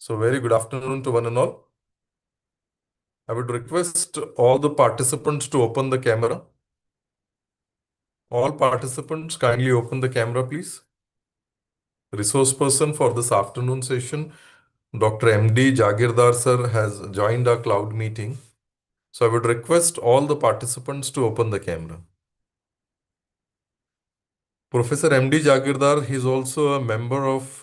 So very good afternoon to one and all. I would request all the participants to open the camera. All participants kindly open the camera, please. Resource person for this afternoon session, Dr. M.D Jagirdar sir has joined our cloud meeting. So I would request all the participants to open the camera. Professor M.D Jagirdar, he is also a member of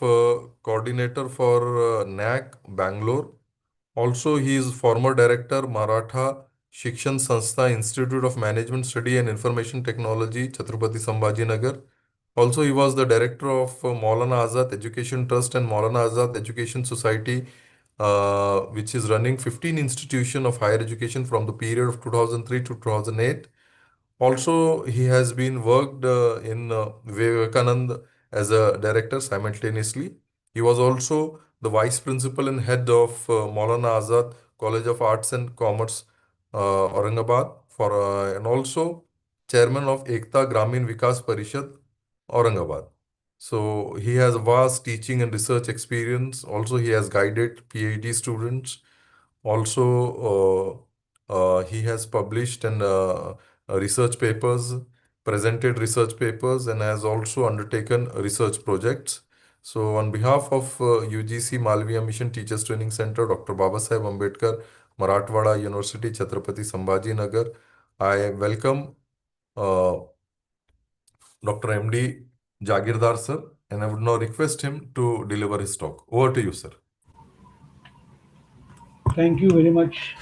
coordinator for NAC Bangalore. Also, he is former director, Maratha Shikshan Sanstha Institute of Management Study and Information Technology, Chhatrapati Sambhajinagar. Also, he was the director of Maulana Azad Education Trust and Maulana Azad Education Society, which is running 15 institutions of higher education from the period of 2003 to 2008. Also, he has been worked in Vivekanand as a director simultaneously. He was also the vice principal and head of Maulana Azad College of Arts and Commerce, Aurangabad, and also chairman of Ekta Gramin Vikas Parishad, Aurangabad. So he has vast teaching and research experience. Also, he has guided PhD students. Also, he has published and research papers, presented research papers, and has also undertaken research projects. So, on behalf of UGC Malviya Mission Teachers Training Center, Dr. Babasaheb Ambedkar, Marathwada University, Chhatrapati Sambhajinagar, I welcome Dr. M.D. Jagirdar sir, and I would now request him to deliver his talk. Over to you, sir. Thank you very much.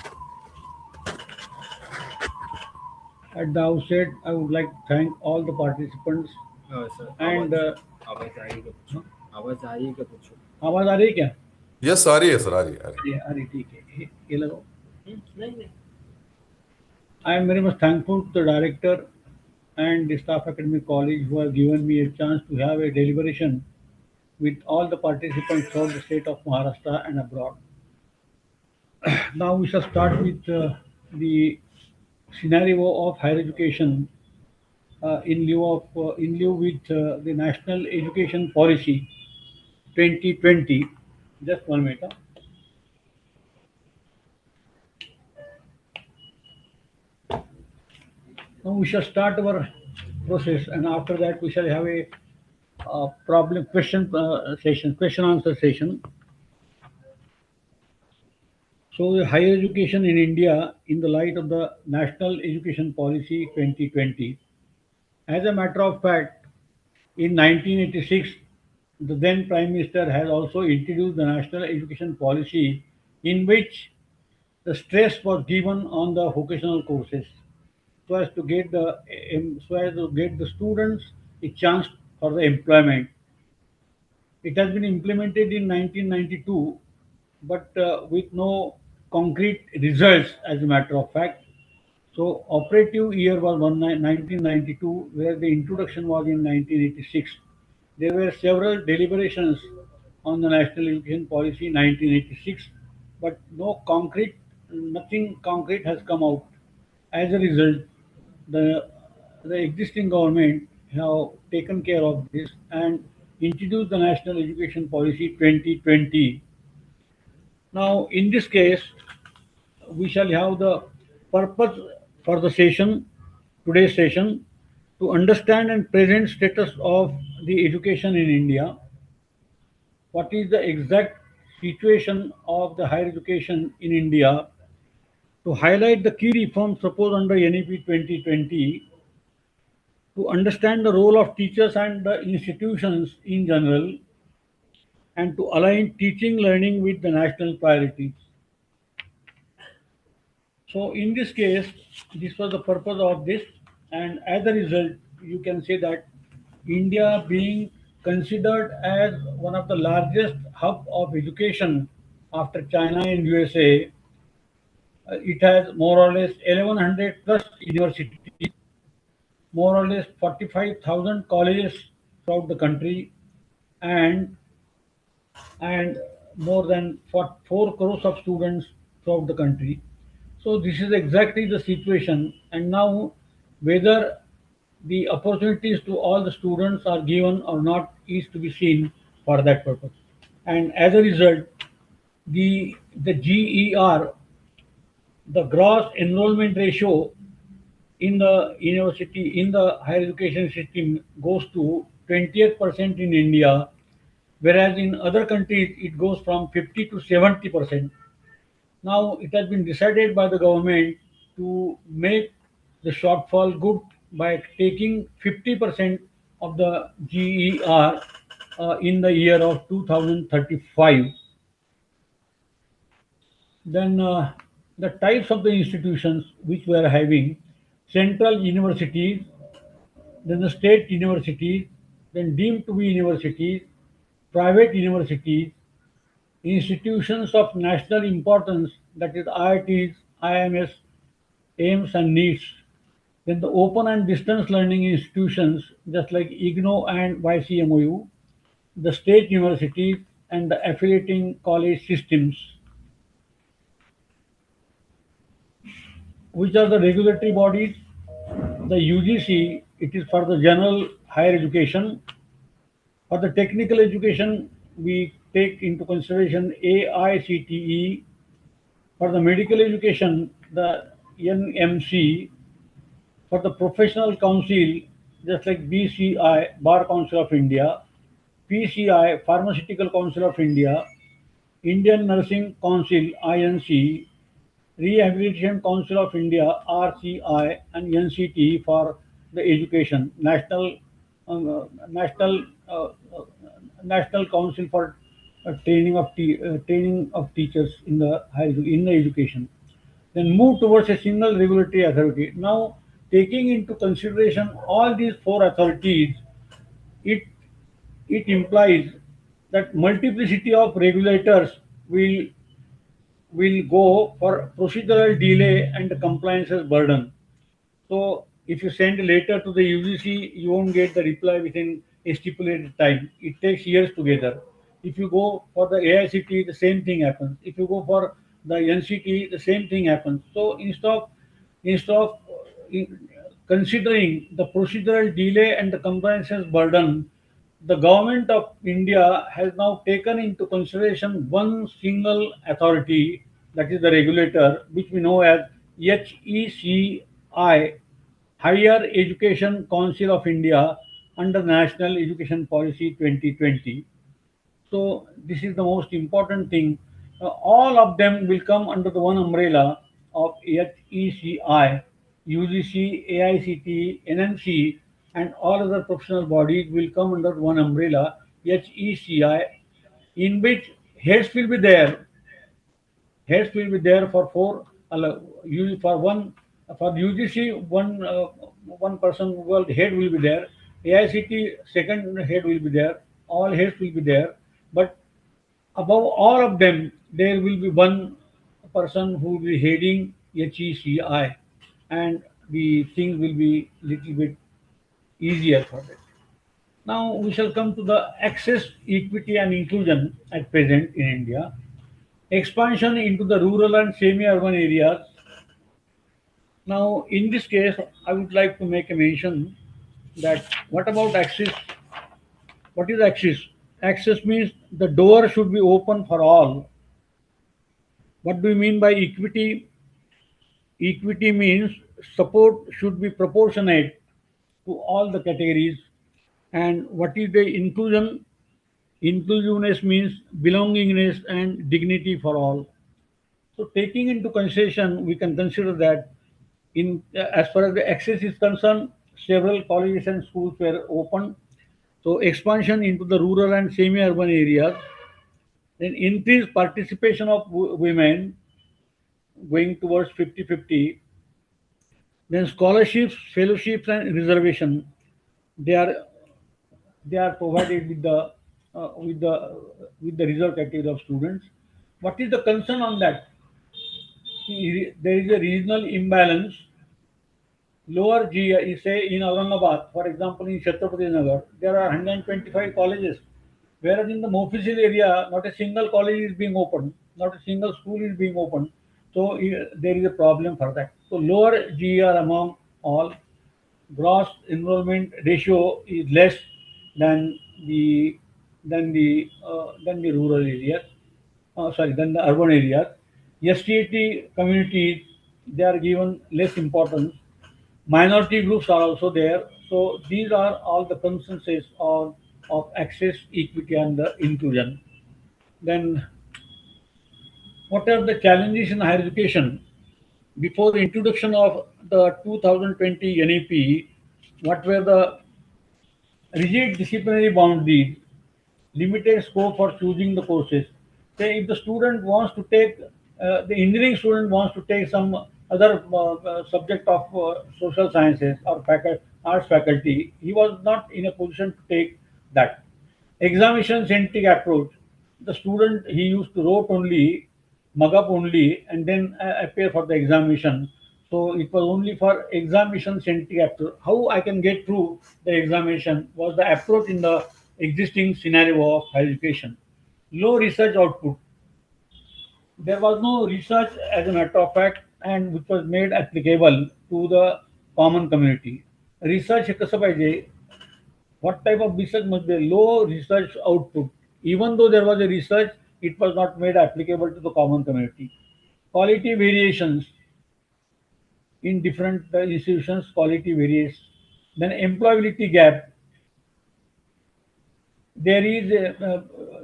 At the outset, I would like to thank all the participants sir and आवाज आ रही है क्या पूछो आवाज आ रही है क्या पूछो आवाज आ रही है क्या? Yes, आ रही है सर, आ रही है, आ रही है. आ रही, ठीक है, ये लगाओ. नहीं I am very much thankful to the director and the staff academic college who have given me a chance to have a deliberation with all the participants from the state of Maharashtra and abroad. Now we shall start with the scenario of higher education in lieu with the National Education Policy 2020. Just 1 minute. Now we shall start our process, and after that we shall have a problem question session, question answer session. So the higher education in India in the light of the National Education Policy 2020. As a matter of fact, in 1986, the then Prime Minister has also introduced the National Education Policy, in which the stress was given on the vocational courses, so as to get the students a chance for the employment. It has been implemented in 1992, but with no concrete results, as a matter of fact. So operative year was 1992, where the introduction was in 1986. There were several deliberations on the National Education Policy in 1986, but nothing concrete has come out. As a result, the the existing government have taken care of this and introduced the National Education Policy 2020. Now, in this case, we shall have the purpose for the session, today's session, to understand and present status of the education in India. What is the exact situation of the higher education in India? To highlight the key reforms proposed under NEP 2020, to understand the role of teachers and the institutions in general, and to align teaching learning with the national priorities. So in this case, this was the purpose of this, and as a result, you can say that India being considered as one of the largest hub of education after China and USA, it has more or less 1100 plus universities, more or less 45,000 colleges throughout the country, and and more than 4 crores of students throughout the country. So this is exactly the situation. And now, whether the opportunities to all the students are given or not is to be seen for that purpose. And as a result, the GER, the gross enrollment ratio in the university, in the higher education system, goes to 20th% in India, whereas in other countries it goes from 50 to 70%. Now it has been decided by the government to make the shortfall good by taking 50% of the GER in the year of 2035. Then the types of the institutions which we are having: central universities, then the state universities, then deemed to be universities, private universities, institutions of national importance, that is IITs, IMS, AIMS and NEETs, then the open and distance learning institutions just like IGNO and YCMOU, the state universities and the affiliating college systems. Which are the regulatory bodies? The UGC, it is for the general higher education. For the technical education, we take into consideration AICTE. For the medical education, the NMC. For the professional council, just like BCI, Bar Council of India, PCI, Pharmaceutical Council of India, Indian Nursing Council, INC, Rehabilitation Council of India (RCI) and NCT for the education, National National Council for training of teachers in the in the education. Then move towards a single regulatory authority. Now, taking into consideration all these four authorities, it it implies that multiplicity of regulators will go for procedural delay and compliances burden. So if you send a letter to the UGC, you won't get the reply within a stipulated time. It takes years together. If you go for the AICT, the same thing happens. If you go for the NCT, the same thing happens. So instead of considering the procedural delay and the compliances burden, the government of India has now taken into consideration one single authority, that is the regulator, which we know as HECI, Higher Education Council of India, under National Education Policy 2020. So this is the most important thing. All of them will come under the one umbrella of HECI, UGC, AICT, NMC, and all other professional bodies will come under one umbrella, HECI, in which heads will be there. Heads will be there for four. For one, for UGC, one person world head will be there. AICT second head will be there. All heads will be there. But above all of them, there will be one person who will be heading HECI, and the thing will be little bit easier for them. Now we shall come to the access, equity, and inclusion at present in India. Expansion into the rural and semi-urban areas. Now, in this case, I would like to make a mention that what about access? What is access? Access means the door should be open for all. What do you mean by equity? Equity means support should be proportionate to all the categories. And what is the inclusion? Inclusiveness means belongingness and dignity for all. So, taking into consideration, we can consider that as far as the access is concerned, several colleges and schools were opened. So, expansion into the rural and semi-urban areas, then increased participation of women going towards 50-50, then scholarships, fellowships, and reservation. They are they are provided with the with the reserve category of students. What is the concern on that? There is a regional imbalance. Lower GI, say in Aurangabad, for example, in Chhatrapati Nagar, there are 125 colleges, whereas in the Mofussil area, not a single college is being opened, not a single school is being opened. So there is a problem for that. So lower GER among all, gross enrollment ratio is less than the than the rural areas. than the urban areas. STAT communities, they are given less importance. Minority groups are also there. So these are all the consensus of access, equity, and the inclusion. Then, what are the challenges in higher education? Before the introduction of the 2020 NEP, what were the rigid disciplinary boundaries, limited scope for choosing the courses. Say if the student wants to take, the engineering student wants to take some other subject of social sciences or arts faculty, he was not in a position to take that. Examination centric approach. The student, he used to wrote only, mug up only, and then appear for the examination. So it was only for examination centric approach. How I can get through the examination was the approach in the existing scenario of higher education. Low research output. There was no research, as a matter of fact, and which was made applicable to the common community. Research हे कसं पाहिजे, what type of research must be? Low research output. Even though there was a research, it was not made applicable to the common community. Quality variations in different institutions, quality varies. Then employability gap. There is,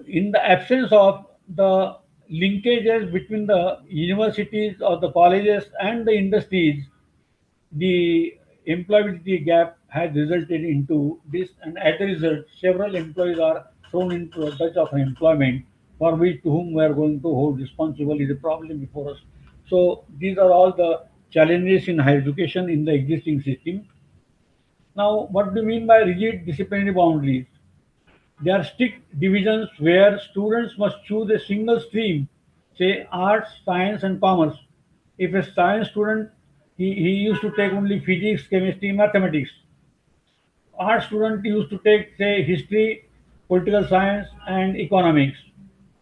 in the absence of the linkages between the universities or the colleges and the industries, the employability gap has resulted into this, and as a result, several employees are thrown into a touch of employment for which to whom we are going to hold responsible is a problem before us. So these are all the challenges in higher education in the existing system. Now, what do you mean by rigid disciplinary boundaries? They are strict divisions where students must choose a single stream, say arts, science, and commerce. If a science student, he used to take only physics, chemistry, mathematics. Art student used to take, say, history, political science, and economics.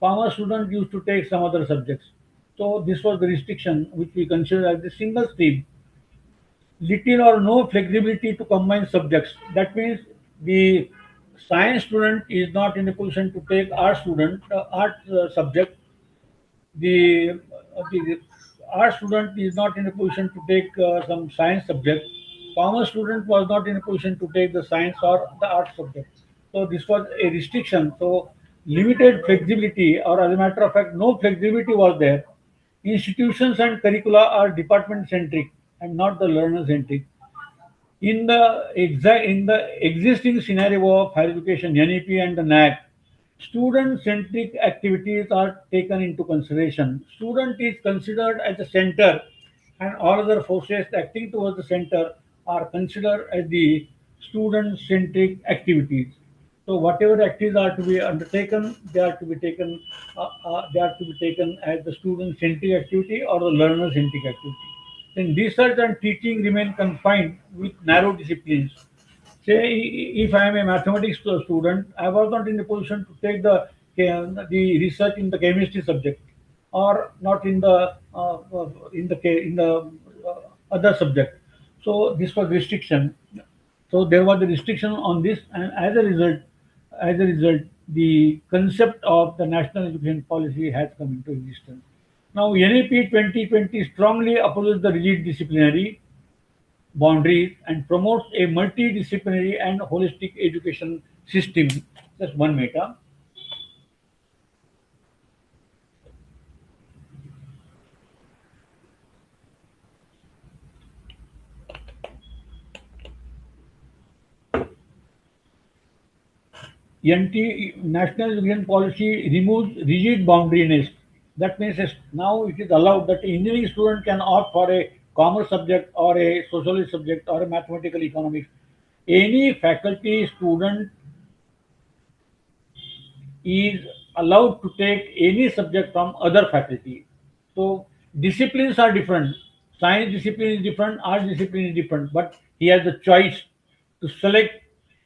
Commerce student used to take some other subjects. So this was the restriction which we consider as the single stream. Little or no flexibility to combine subjects. That means the science student is not in a position to take art subject. The art student is not in a position to take some science subject. Commerce student was not in a position to take the science or the art subject. So this was a restriction. So limited flexibility, or as a matter of fact, no flexibility was there. Institutions and curricula are department centric and not the learner centric. In the existing scenario of higher education, NEP and the NAC, student-centric activities are taken into consideration. Student is considered as the center, and all other forces acting towards the center are considered as the student-centric activities. So whatever activities are to be undertaken, they are to be taken. They are to be taken as the student-centric activity or the learner-centric activity. Then research and teaching remain confined with narrow disciplines. Say, if I am a mathematics student, I was not in a position to take the research in the chemistry subject, or not in the other subject. So this was restriction. So there was a restriction on this, and as a result, the concept of the national education policy has come into existence. Now, NEP 2020 strongly opposes the rigid disciplinary boundaries and promotes a multidisciplinary and holistic education system. That's one meta. National Education Policy removes rigid boundariness. That means now it is allowed that engineering student can opt for a commerce subject or a sociology subject or a mathematical economics. Any faculty student is allowed to take any subject from other faculty. So disciplines are different. Science discipline is different, art discipline is different, but he has the choice to select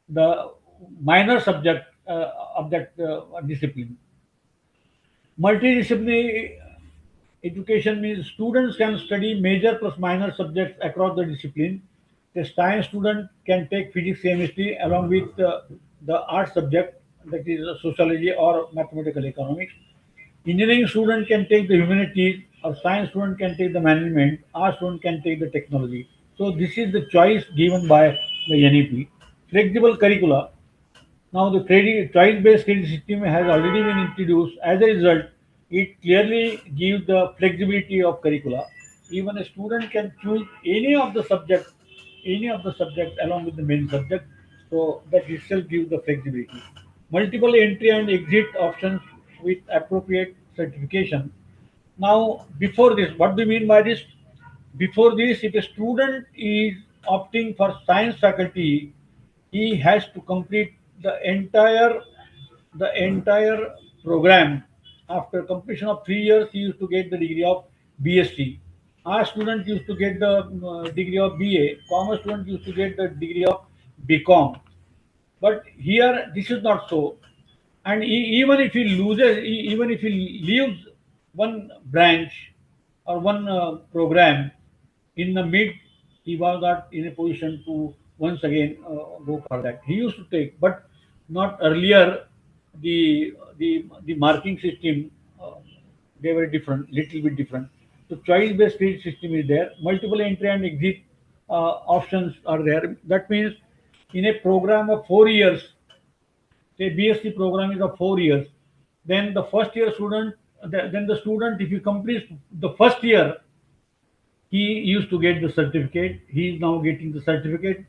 the minor subject of that discipline. Multidisciplinary education means students can study major plus minor subjects across the discipline. The science student can take physics, chemistry along with the art subject, that is sociology or mathematical economics. Engineering student can take the humanities, or science student can take the management, art student can take the technology. So this is the choice given by the NEP. Flexible curricula. Now the credit choice-based credit system has already been introduced. As a result, it clearly gives the flexibility of curricula. Even a student can choose any of the subjects along with the main subject. So that itself gives the flexibility. Multiple entry and exit options with appropriate certification. Now, before this, what do you mean by this? Before this, if a student is opting for science faculty, he has to complete the entire program. After completion of 3 years, he used to get the degree of BSc. Our student used to get the degree of BA. Commerce student used to get the degree of BCom. But here, this is not so. And even if he loses, even if he leaves one branch or one program in the mid, he was not in a position to once again go for that. He used to take, but not earlier. The marking system, they were different, little bit different. So choice based credit system is there. Multiple entry and exit options are there. That means in a program of 4 years, say BSc program is of 4 years, then the first year student, then the student, if he completes the first year, he used to get the certificate. He is now getting the certificate.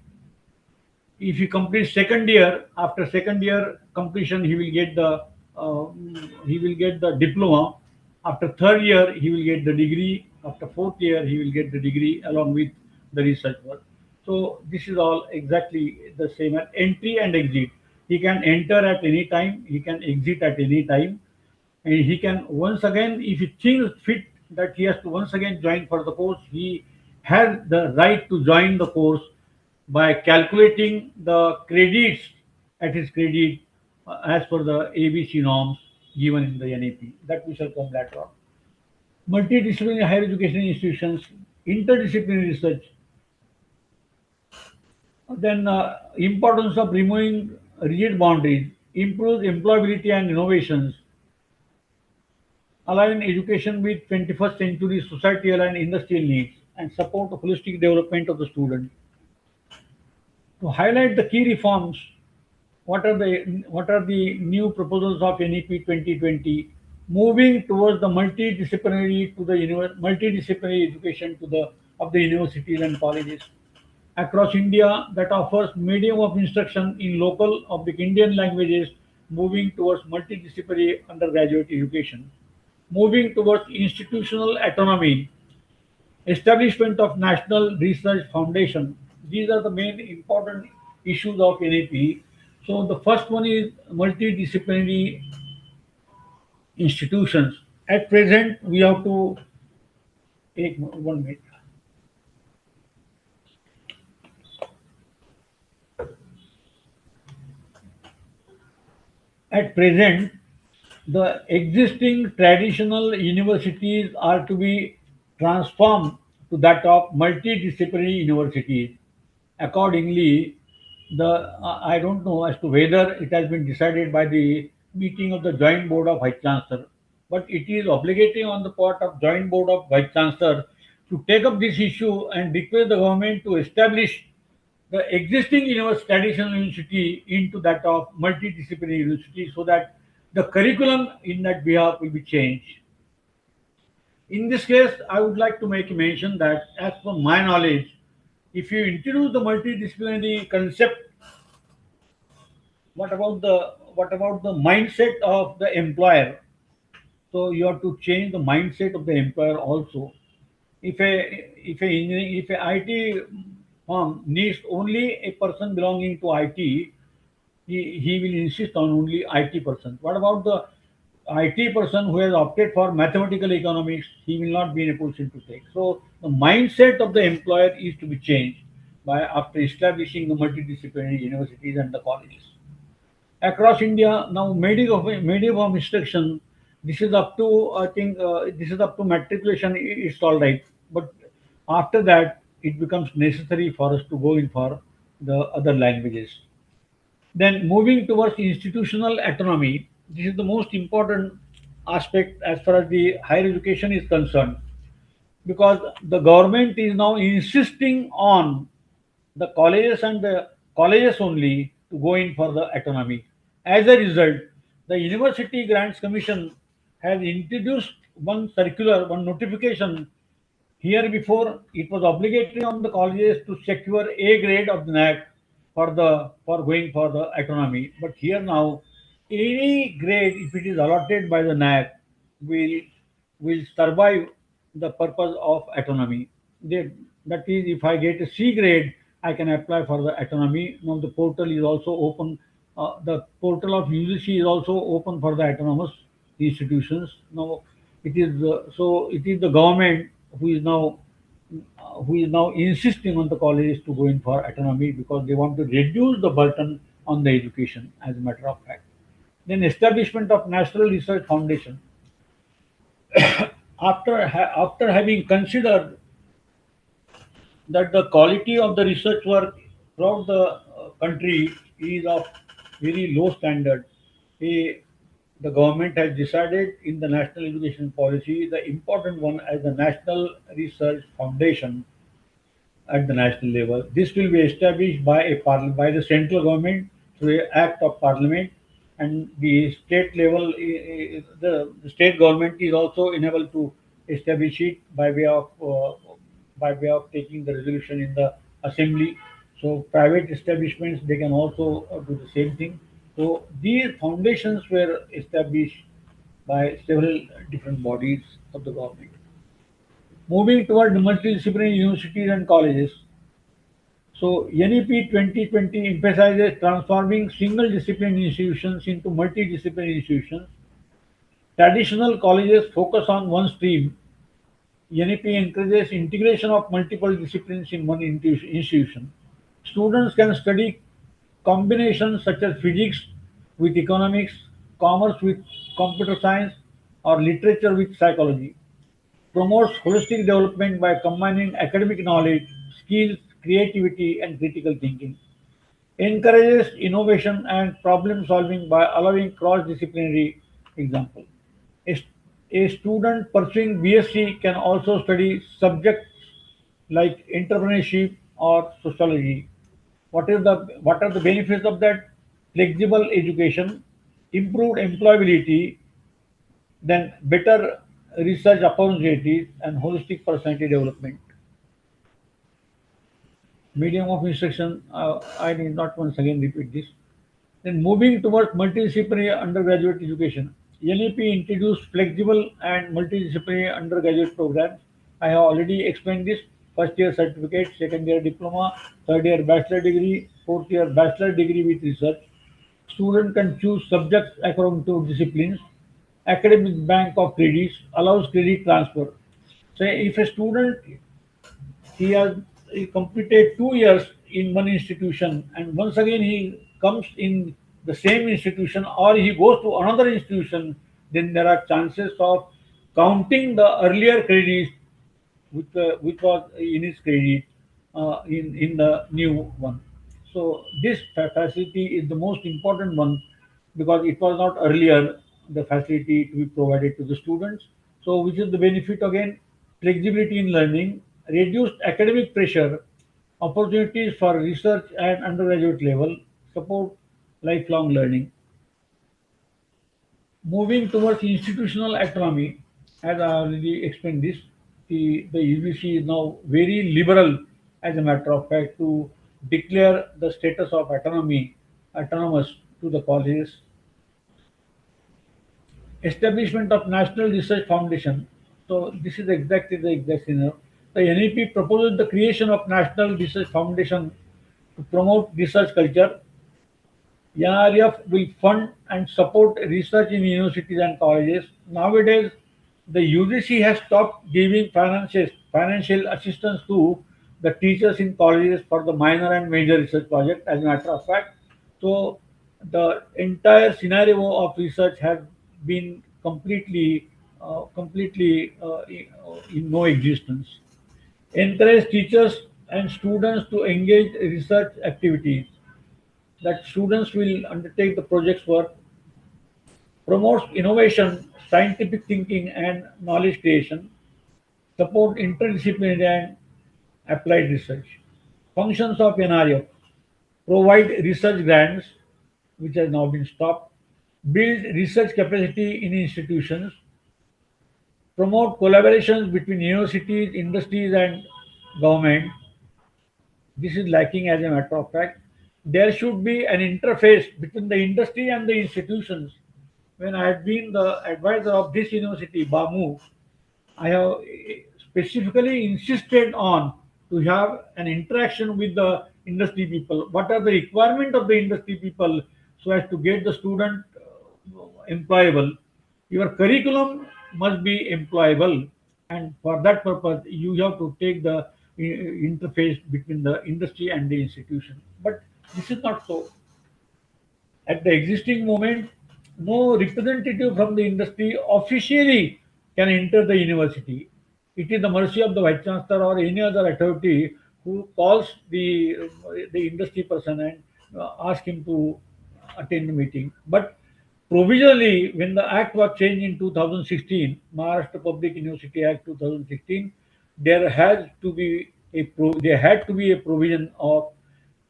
If he completes second year, after second year completion, he will get the diploma. After third year, he will get the degree. After fourth year, he will get the degree along with the research work. So this is all exactly the same as entry and exit. He can enter at any time. He can exit at any time, and he can once again, if he thinks fit that he has to once again join for the course, he has the right to join the course by calculating the credits at his credit as per the ABC norms given in the NEP. That we shall come later on. Multidisciplinary higher education institutions, interdisciplinary research, then importance of removing rigid boundaries, improves employability and innovations, align education with 21st century societal and industrial needs, and support the holistic development of the student. To highlight the key reforms, what are the new proposals of NEP 2020? Moving towards the multidisciplinary to the multidisciplinary education to the of the universities and colleges across India that offers medium of instruction in local of the Indian languages, moving towards multidisciplinary undergraduate education, moving towards institutional autonomy, establishment of national research foundation. These are the main important issues of NAP. So the first one is multidisciplinary institutions. At present, we have to take 1 minute. At present, the existing traditional universities are to be transformed to that of multidisciplinary universities. Accordingly, I don't know as to whether it has been decided by the meeting of the Joint Board of Vice Chancellor, but it is obligatory on the part of Joint Board of Vice Chancellor to take up this issue and request the government to establish the existing university, traditional university into that of multidisciplinary university so that the curriculum in that behalf will be changed. In this case, I would like to make a mention that as per my knowledge, if you introduce the multidisciplinary concept, what about the mindset of the employer? So you have to change the mindset of the employer also. If a IT firm needs only a person belonging to IT, he will insist on only IT person. What about the IT person who has opted for mathematical economics? He will not be in a position to take. So the mindset of the employer is to be changed by after establishing the multidisciplinary universities and the colleges across India. Now, medium of instruction. This is up to, I think this is up to matriculation. It's all right, but after that, it becomes necessary for us to go in for the other languages. Then moving towards institutional autonomy, this is the most important. aspect as far as the higher education is concerned, because the government is now insisting on the colleges and the colleges only to go in for the autonomy. As a result, the University Grants Commission has introduced one circular, one notification. Here before, it was obligatory on the colleges to secure A grade of the NAC for going for the autonomy. But here now, any grade, if it is allotted by the NAC, will will survive the purpose of autonomy. That is, if I get a C grade, I can apply for the autonomy. Now the portal is also open. The portal of UGC is also open for the autonomous institutions. Now it is the government who is now insisting on the colleges to go in for autonomy because they want to reduce the burden on the education. As a matter of fact, then establishment of National Research Foundation. After having considered that the quality of the research work throughout the country is of very low standard, a, the government has decided in the national education policy the important one as the National Research Foundation at the national level. This will be established by by the central government through an act of parliament, and the state level, the state government is also enabled to establish it by way of taking the resolution in the assembly. So private establishments, they can also do the same thing. So these foundations were established by several different bodies of the government. Moving toward multidisciplinary universities and colleges, so NEP 2020 emphasizes transforming single discipline institutions into multidisciplinary institutions. Traditional colleges focus on one stream. NEP encourages integration of multiple disciplines in one institution. Students can study combinations such as physics with economics, commerce with computer science, or literature with psychology. Promotes holistic development by combining academic knowledge, skills, creativity, and critical thinking. Encourages innovation and problem solving by allowing cross disciplinary example. A, a student pursuing BSc can also study subjects like entrepreneurship or sociology. What are the benefits of that? Flexible education, improved employability, then better research opportunities and holistic personality development. Medium of instruction, I need not once again repeat this. Then moving towards multidisciplinary undergraduate education. NEP introduced flexible and multidisciplinary undergraduate programs. I have already explained this. First year certificate, second year diploma, third year bachelor degree, fourth year bachelor degree with research. Student can choose subjects according to disciplines. Academic bank of credits allows credit transfer. Say if a student he completed 2 years in one institution and once again he comes in the same institution or he goes to another institution, then there are chances of counting the earlier credits which was in his credit in the new one. So this facility is the most important one because it was not earlier the facility to be provided to the students. So which is the benefit again? Flexibility in learning, reduced academic pressure, opportunities for research and undergraduate level, support lifelong learning. Moving towards institutional autonomy, as I already explained this, the UGC is now very liberal, as a matter of fact, to declare the status of autonomous to the colleges. Establishment of National Research Foundation. So this is exactly the exact scenario. The NEP proposes the creation of National Research Foundation to promote research culture. NRF will fund and support research in universities and colleges. Nowadays, the UGC has stopped giving financial assistance to the teachers in colleges for the minor and major research project, as a matter of fact. So the entire scenario of research has been in no existence. Encourage teachers and students to engage research activities, that students will undertake the project's work. Promotes innovation, scientific thinking and knowledge creation, support interdisciplinary and applied research. Functions of NRF: provide research grants, which has now been stopped, build research capacity in institutions, promote collaborations between universities, industries, and government. This is lacking as a matter of fact. There should be an interface between the industry and the institutions. When I had been the advisor of this university, BAMU, I have specifically insisted on to have an interaction with the industry people. What are the requirement of the industry people so as to get the student employable? Your curriculum must be employable, and for that purpose, you have to take the interface between the industry and the institution. But this is not so. At the existing moment, no representative from the industry officially can enter the university. It is the mercy of the vice chancellor or any other authority who calls the industry person and ask him to attend the meeting. But provisionally, when the act was changed in 2016, Maharashtra Public University Act 2016, there had to be a provision of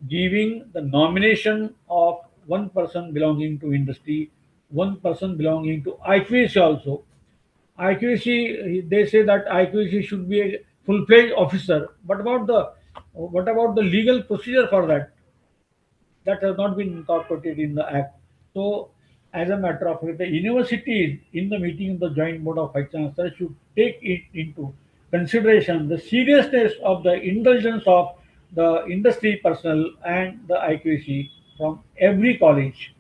giving the nomination of one person belonging to industry, one person belonging to IQAC also. IQAC, they say that IQAC should be a full-fledged officer. What about the legal procedure for that? That has not been incorporated in the act. So, as a matter of fact, the universities in the meeting of the joint board of vice chancellors should take it into consideration the seriousness of the indulgence of the industry personnel and the IQC from every college.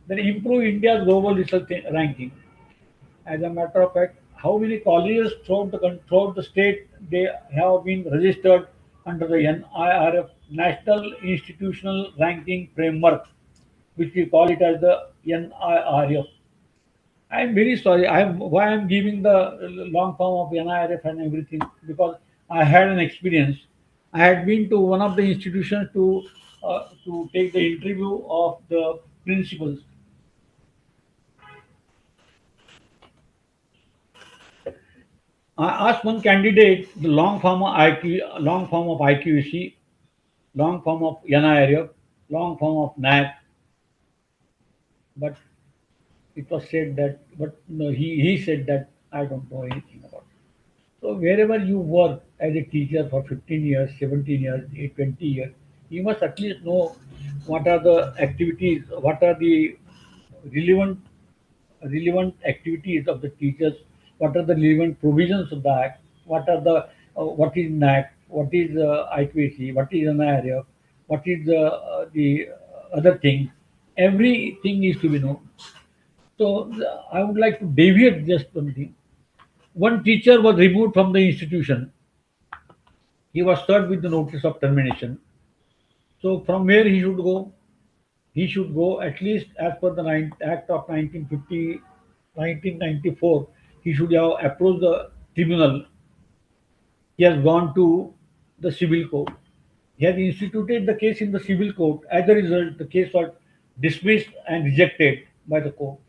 Then improve India's global research ranking. As a matter of fact, how many colleges throughout the state they have been registered under the NIRF National Institutional Ranking Framework, which we call it as the NIRF. I'm very sorry. I'm giving the long form of NIRF and everything because I had an experience. I had been to one of the institutions to take the interview of the principals. I asked one candidate the long form of IQC, long form of NIRF, long form of NAP, but it was said that, but no, he said that I don't know anything about it. So wherever you work as a teacher for 15 years, 17 years, 20 years, you must at least know what are the activities, what are the relevant activities of the teachers, what are the relevant provisions of the act, what is NAC, what is IQAC, what is NIRF, what is the other things. Everything is to be known. So I would like to deviate just one thing. One teacher was removed from the institution. He was served with the notice of termination. So from where he should go? He should go at least as per the Act of 1950, 1994. He should have approached the tribunal. He has gone to the civil court. He has instituted the case in the civil court. As a result, the case was dismissed and rejected by the court.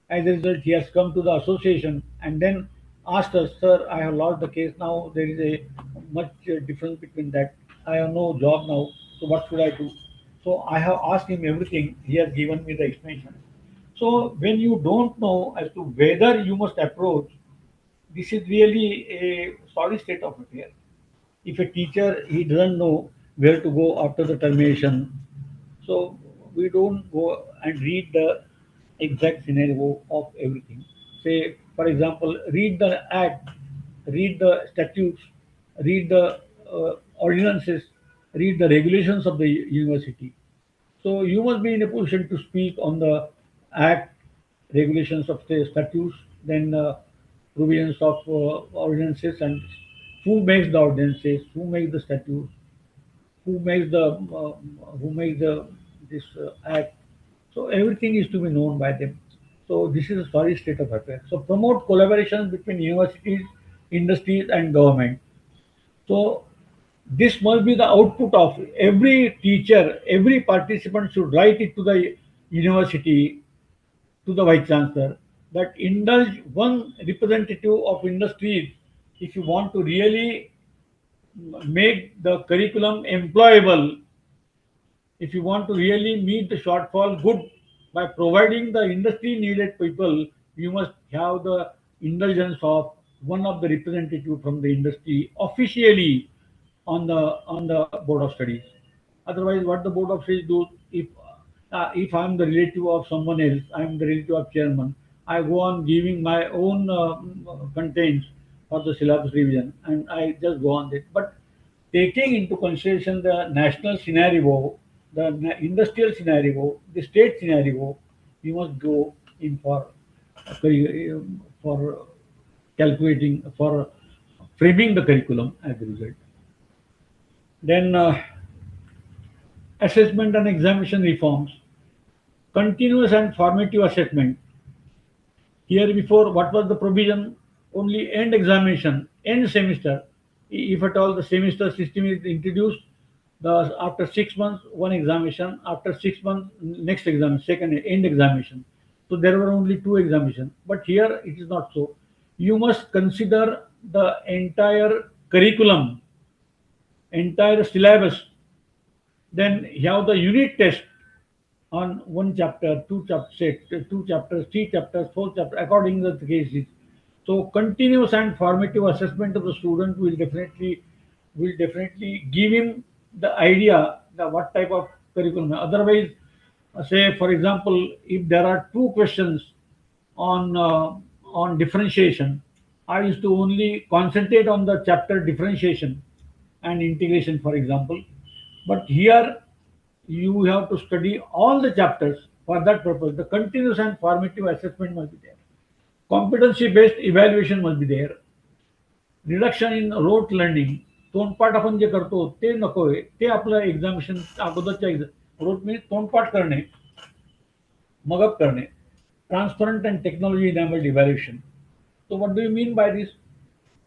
As a result, he has come to the association and then asked us, "Sir, I have lost the case now. There is a much difference between that. I have no job now. So what should I do?" So I have asked him everything. He has given me the explanation. So when you don't know as to whether you must approach, this is really a sorry state of affairs. If a teacher he doesn't know where to go after the termination, so we don't go and read the exact scenario of everything. Say, for example, read the act, read the statutes, read the ordinances, read the regulations of the university. So you must be in a position to speak on the act, regulations of the statutes, then provisions of ordinances, and who makes the ordinances, who makes the statutes, who makes the this act. So everything is to be known by them. So this is a sorry state of affairs. So promote collaboration between universities, industries, and government. So this must be the output of every teacher, every participant should write it to the university, to the vice chancellor, that indulge one representative of industries if you want to really make the curriculum employable, if you want to really meet the shortfall good by providing the industry needed people, you must have the indulgence of one of the representative from the industry officially on the board of studies. Otherwise, what the board of studies do, if I'm the relative of someone else, I'm the relative of chairman, I go on giving my own contents for the syllabus revision, and I just go on it. But taking into consideration the national scenario, the industrial scenario, the state scenario, we must go in for calculating, for framing the curriculum as a result. Then assessment and examination reforms, continuous and formative assessment. Here before, what was the provision? Only end examination, end semester. If at all the semester system is introduced, the after 6 months one examination, after 6 months next exam, second end examination. So there were only two examinations. But here it is not so. You must consider the entire curriculum, entire syllabus. Then you have the unit test on one chapter, two chapters, three chapters, four chapters, according to the cases. So continuous and formative assessment of the student will definitely give him the idea that what type of curriculum. Otherwise, say for example, if there are two questions on differentiation, I used to only concentrate on the chapter differentiation and integration, for example. But here you have to study all the chapters for that purpose. The continuous and formative assessment must be there. Competency based evaluation must be there. Reduction in rote learning, तोंडपाठ आपण जे करतो ते नकोय, ते आपलं examination अगोदरच्या road मी तोंडपाठ करणे, मगअप करणे. Transparent and technology enabled evaluation. So what do you mean by this?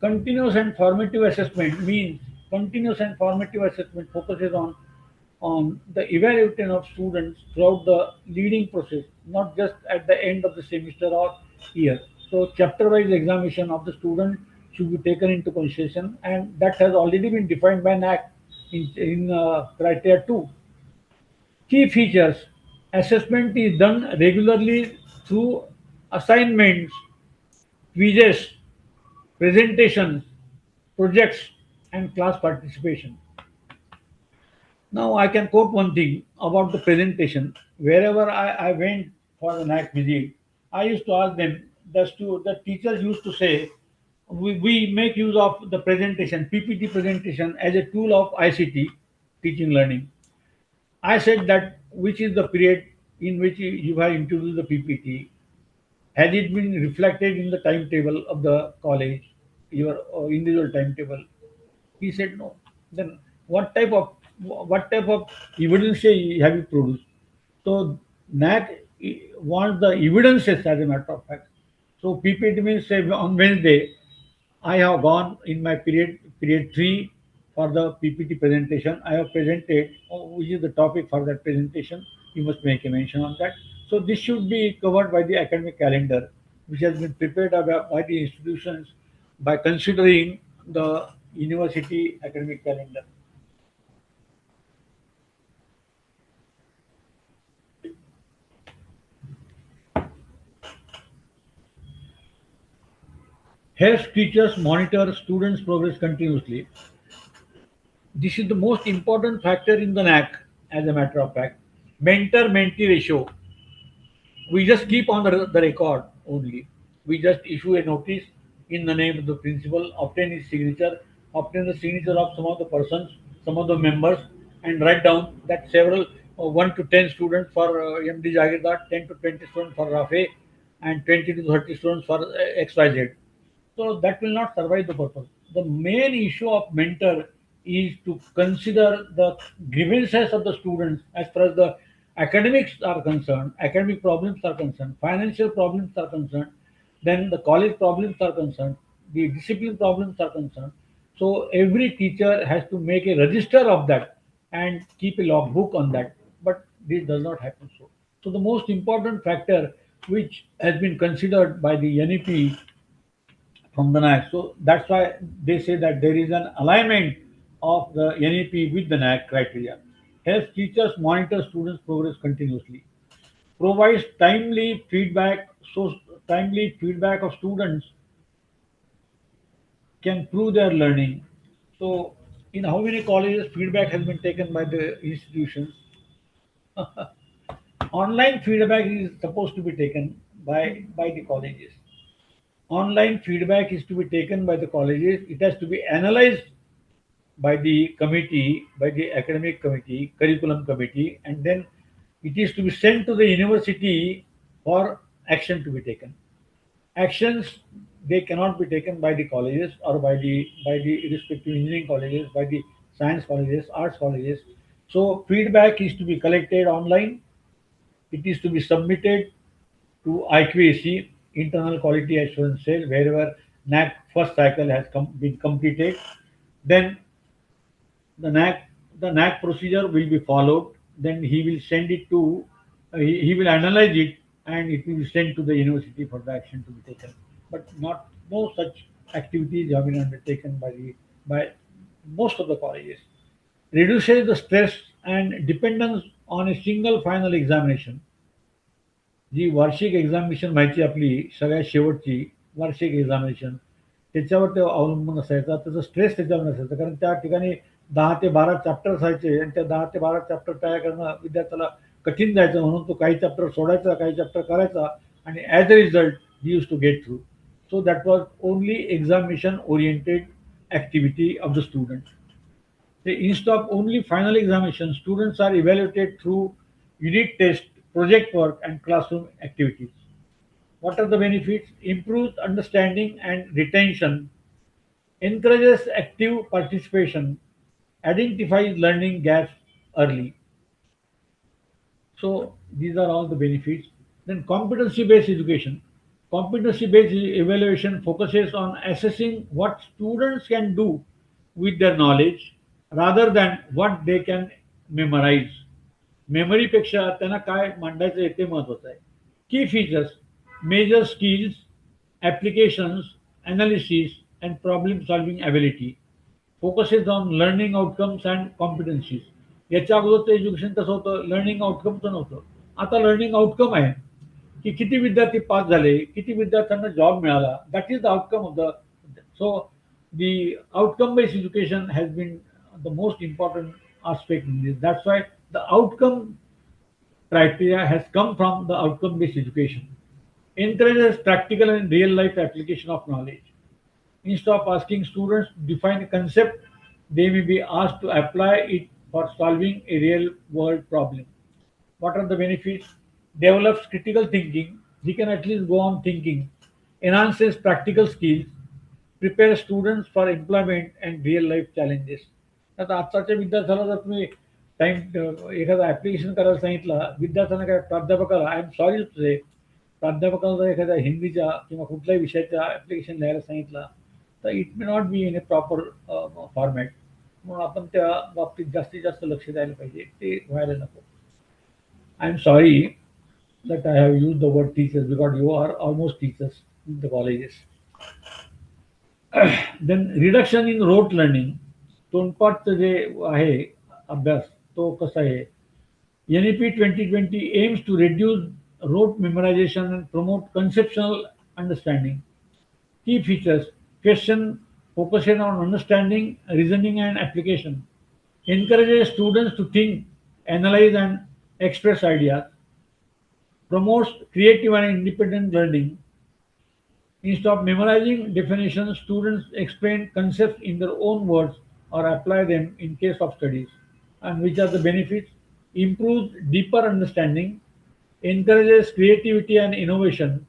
Continuous and formative assessment means continuous and formative assessment focuses on the evaluation of students throughout the leading process, not just at the end of the semester or year. So chapter-wise examination of the student should be taken into consideration, and that has already been defined by NAC in criteria 2. Key features: assessment is done regularly through assignments, quizzes, presentations, projects, and class participation. Now I can quote one thing about the presentation. Wherever I went for the NAC visit, I used to ask them, the teachers used to say, we make use of the presentation, PPT presentation as a tool of ICT, teaching learning. I said that which is the period in which you have introduced the PPT? Has it been reflected in the timetable of the college, your individual timetable? He said no. Then what type of evidence have you produced? So NAC wants the evidences as a matter of fact. So PPT means say on Wednesday, I have gone in my period three for the PPT presentation. I have presented which is the topic for that presentation. You must make a mention on that. So this should be covered by the academic calendar, which has been prepared by the institutions by considering the university academic calendar. Helps teachers monitor students' progress continuously. This is the most important factor in the NAC, as a matter of fact. Mentor-mentee ratio. We just keep on the record only. We just issue a notice in the name of the principal, obtain his signature, obtain the signature of some of the persons, some of the members, and write down that several 1 to 10 students for M.D Jagirdar, 10 to 20 students for Rafe, and 20 to 30 students for XYZ. So that will not survive the purpose. The main issue of mentor is to consider the grievances of the students as far as the academics are concerned, academic problems are concerned, financial problems are concerned, then the college problems are concerned, the discipline problems are concerned. So every teacher has to make a register of that and keep a logbook on that. But this does not happen so. So the most important factor which has been considered by the NEP from the NAC. So that's why they say that there is an alignment of the NEP with the NAC criteria. Helps teachers monitor students' progress continuously. Provides timely feedback, so timely feedback of students can prove their learning. So, in how many colleges feedback has been taken by the institutions? Online feedback is supposed to be taken by the colleges. Online feedback is to be taken by the colleges. It has to be analyzed by the committee, by the academic committee, curriculum committee, and then it is to be sent to the university for action to be taken. Actions, they cannot be taken by the colleges or by the respective engineering colleges, by the science colleges, arts colleges. So feedback is to be collected online. It is to be submitted to IQAC, internal quality assurance cell, wherever NAC first cycle has been completed. Then the NAC procedure will be followed. Then he will send it to, he will analyze it, and it will be sent to the university for the action to be taken. But not no such activities have been undertaken by most of the colleges. Reduces the stress and dependence on a single final examination. जी वार्षिक examination व्हायची आपली सगळ्यात शेवटची वार्षिक examination त्याच्यावर ते अवलंबून असायचा त्याचा स्ट्रेस त्याच्यावर नसायचा कारण त्या ठिकाणी 10 ते 12 चॅप्टर असायचे आणि त्या 10 ते 12 चॅप्टर तयार करणं विद्यार्थ्याला कठीण जायचं म्हणून तो काही चॅप्टर सोडायचा काही चॅप्टर करायचा आणि as a result he use to get through so that was only examination oriented activity of the student. Instead of only final examination, students are evaluated through unit test, project work, and classroom activities. What are the benefits? Improves understanding and retention, encourages active participation, identifies learning gaps early. So these are all the benefits. Then competency-based education. Competency-based evaluation focuses on assessing what students can do with their knowledge rather than what they can memorize. मेमरीपेक्षा त्यांना काय मांडायचं आहे ते महत्वाचं आहे. की features major skills applications analysis and problem solving ability focuses on learning outcomes and competencies. याच्या अगोदरचं एज्युकेशन कसं होतं लर्निंग आउटकमचं नव्हतं. आता लर्निंग आउटकम आहे की किती विद्यार्थी पास झाले किती विद्यार्थ्यांना जॉब मिळाला that is the outcome of the so the outcome based education has been the most important aspect in this. That's why the outcome criteria has come from the outcome based education. Encourages practical and real life application of knowledge. Instead of asking students to define a concept, they may be asked to apply it for solving a real world problem. What are the benefits? Develops critical thinking. He can at least go on thinking. Enhances practical skills. Prepare students for employment and real life challenges. आता आजच्या विद्यार्थ्याला जर तुम्ही time एखादा application करायला सांगितलं विद्यार्थ्यांना काय प्राध्यापकाला आय एम सॉरी टू से प्राध्यापकाला जर एखाद्या हिंदीच्या किंवा कुठल्याही विषयाच्या ऍप्लिकेशन लिहायला सांगितलं तर it may not be in A proper format म्हणून आपण त्या बाबतीत जास्तीत जास्त लक्ष द्यायला पाहिजे ते व्हायला नको. I am sorry that I have used the word teachers because you are almost teachers in the colleges. Then reduction in rote learning. तोंडपाठचं जे आहे अभ्यास तो कसा आहे NEP 2020 aims to reduce rote memorization and promote conceptual understanding. Key features question focusing on understanding, reasoning, and application. Encourages students to think, analyze, and express ideas. Promotes creative and independent learning. Instead of memorizing definitions, students explain concepts in their own words or apply them in case of studies. And which are the benefits? Improves deeper understanding, encourages creativity and innovation,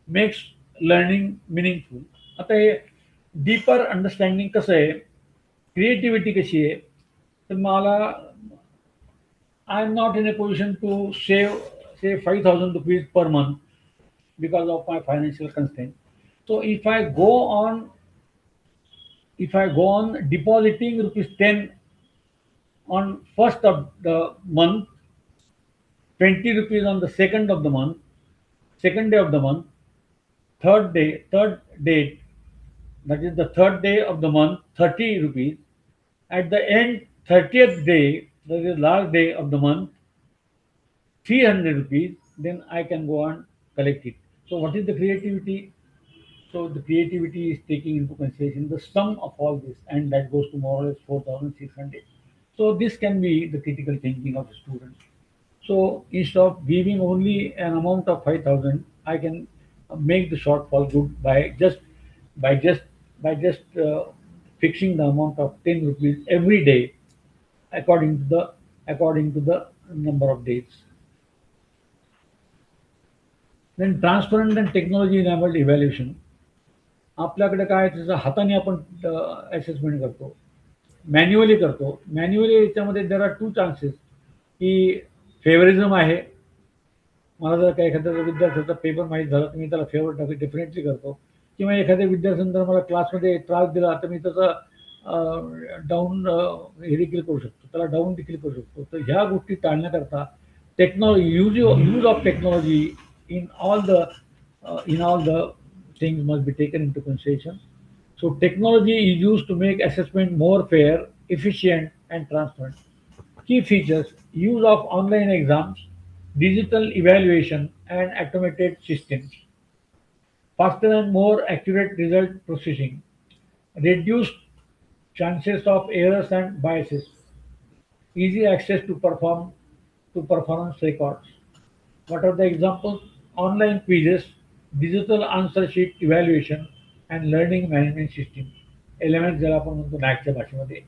makes learning meaningful. आता हे deeper understanding कसं आहे creativity कशी आहे तर मला I am not in a position to save, say, 5,000 rupees per month because of my financial constraint. So if I go on depositing rupees 10 on first of the month, 20 rupees on the second of the month, Second day of the month, third date, that is the third day of the month, 30 rupees. At the end, 30th day, that is the last day of the month, 300 rupees, then I can go and collect it. So what is the creativity? So the creativity is taking into consideration the sum of all this, and that goes to more or less 4,600. So this can be the critical thinking of the student. So instead of giving only an amount of 5,000, I can make the shortfall good by just by just fixing the amount of 10 rupees every day according to the number of days. Then transparent and technology enabled evaluation. आपल्याकडे काय त्याचं हाताने आपण assessment करतो, manually करतो. Manually याच्यामध्ये there are to chances की फेवरिझम आहे. मला जर काही एखाद्या विद्यार्थ्याचा पेपर माहीत झाला तर मी त्याला फेवर टाकू डेफिनेटली करतो. किंवा एखाद्या विद्यार्थ्याने जर मला क्लासमध्ये त्रास दिला तर मी त्याचा डाऊन हे देखील करू शकतो, त्याला डाऊन देखील करू शकतो. तर ह्या गोष्टी टाळण्याकरता technology use of technology in all the in all the things must be taken into consideration. So technology is used to make assessment more fair, efficient, and transparent. Key features: use of online exams, digital evaluation, and automated systems, faster and more accurate result processing, reduced chances of errors and biases, easy access to performance records. What are the examples? Online quizzes, digital answer sheet evaluation, and learning management system. Elements ज्याला आपण म्हणतो मॅथच्या भाषेमध्ये.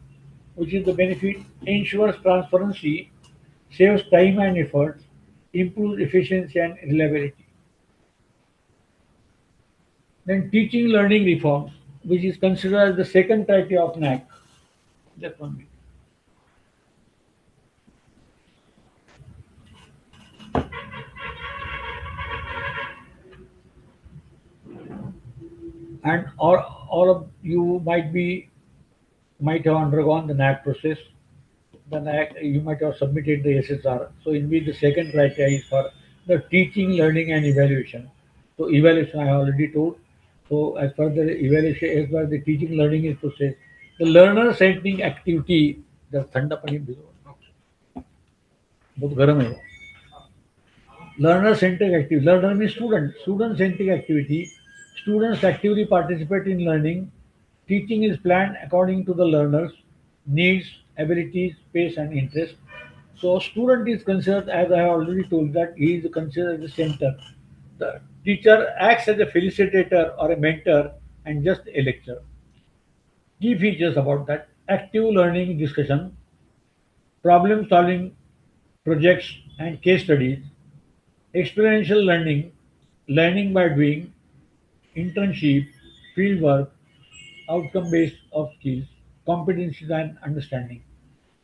Which is the benefit? Ensures transparency, saves time and effort, improves efficiency and reliability. Then teaching learning reforms, which is considered as the second criteria of NAC. Just 1 minute. And all of you might have undergone the NAC process. The NAC, you might have submitted the SSR. So in which the second criteria is for the teaching, learning, and evaluation. So evaluation I have already told. So as far the evaluation, as far the teaching, learning is processed, the learner centering activity, the थंड पाणी बहुत गरम है. Learner centric activity. Learner means student. Student centric activity. Students actively participate in learning. Teaching is planned according to the learner's needs, abilities, pace, and interest. So, student is considered, as I have already told, that he is considered as the center. The teacher acts as a facilitator or a mentor and just a lecturer. Key features about that: active learning discussion, problem solving projects and case studies, experiential learning, learning by doing, internship, field work, outcome based of skills, competencies and understanding.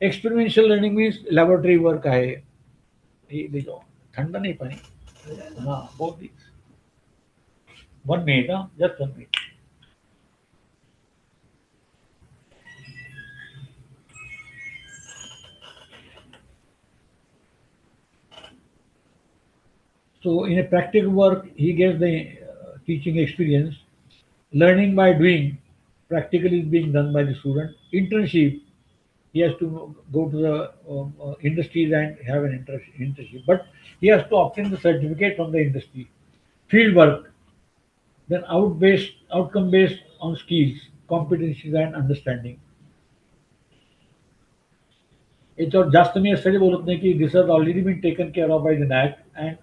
Experiential learning means laboratory work आहे. हे देखो ठंडा नहीं पानी. हाँ बहुत ही 1 minute, हाँ just 1 minute. So in a practical work, he gave the teaching experience. Learning by doing, practically is being done by the student. Internship, he has to go to the industries and have an internship, but he has to obtain the certificate from the industry. Field work, then outcome based on skills, competencies and understanding. याच्यावर जास्त मी यासाठी बोलत नाही की this has already been taken care of by the NAAC and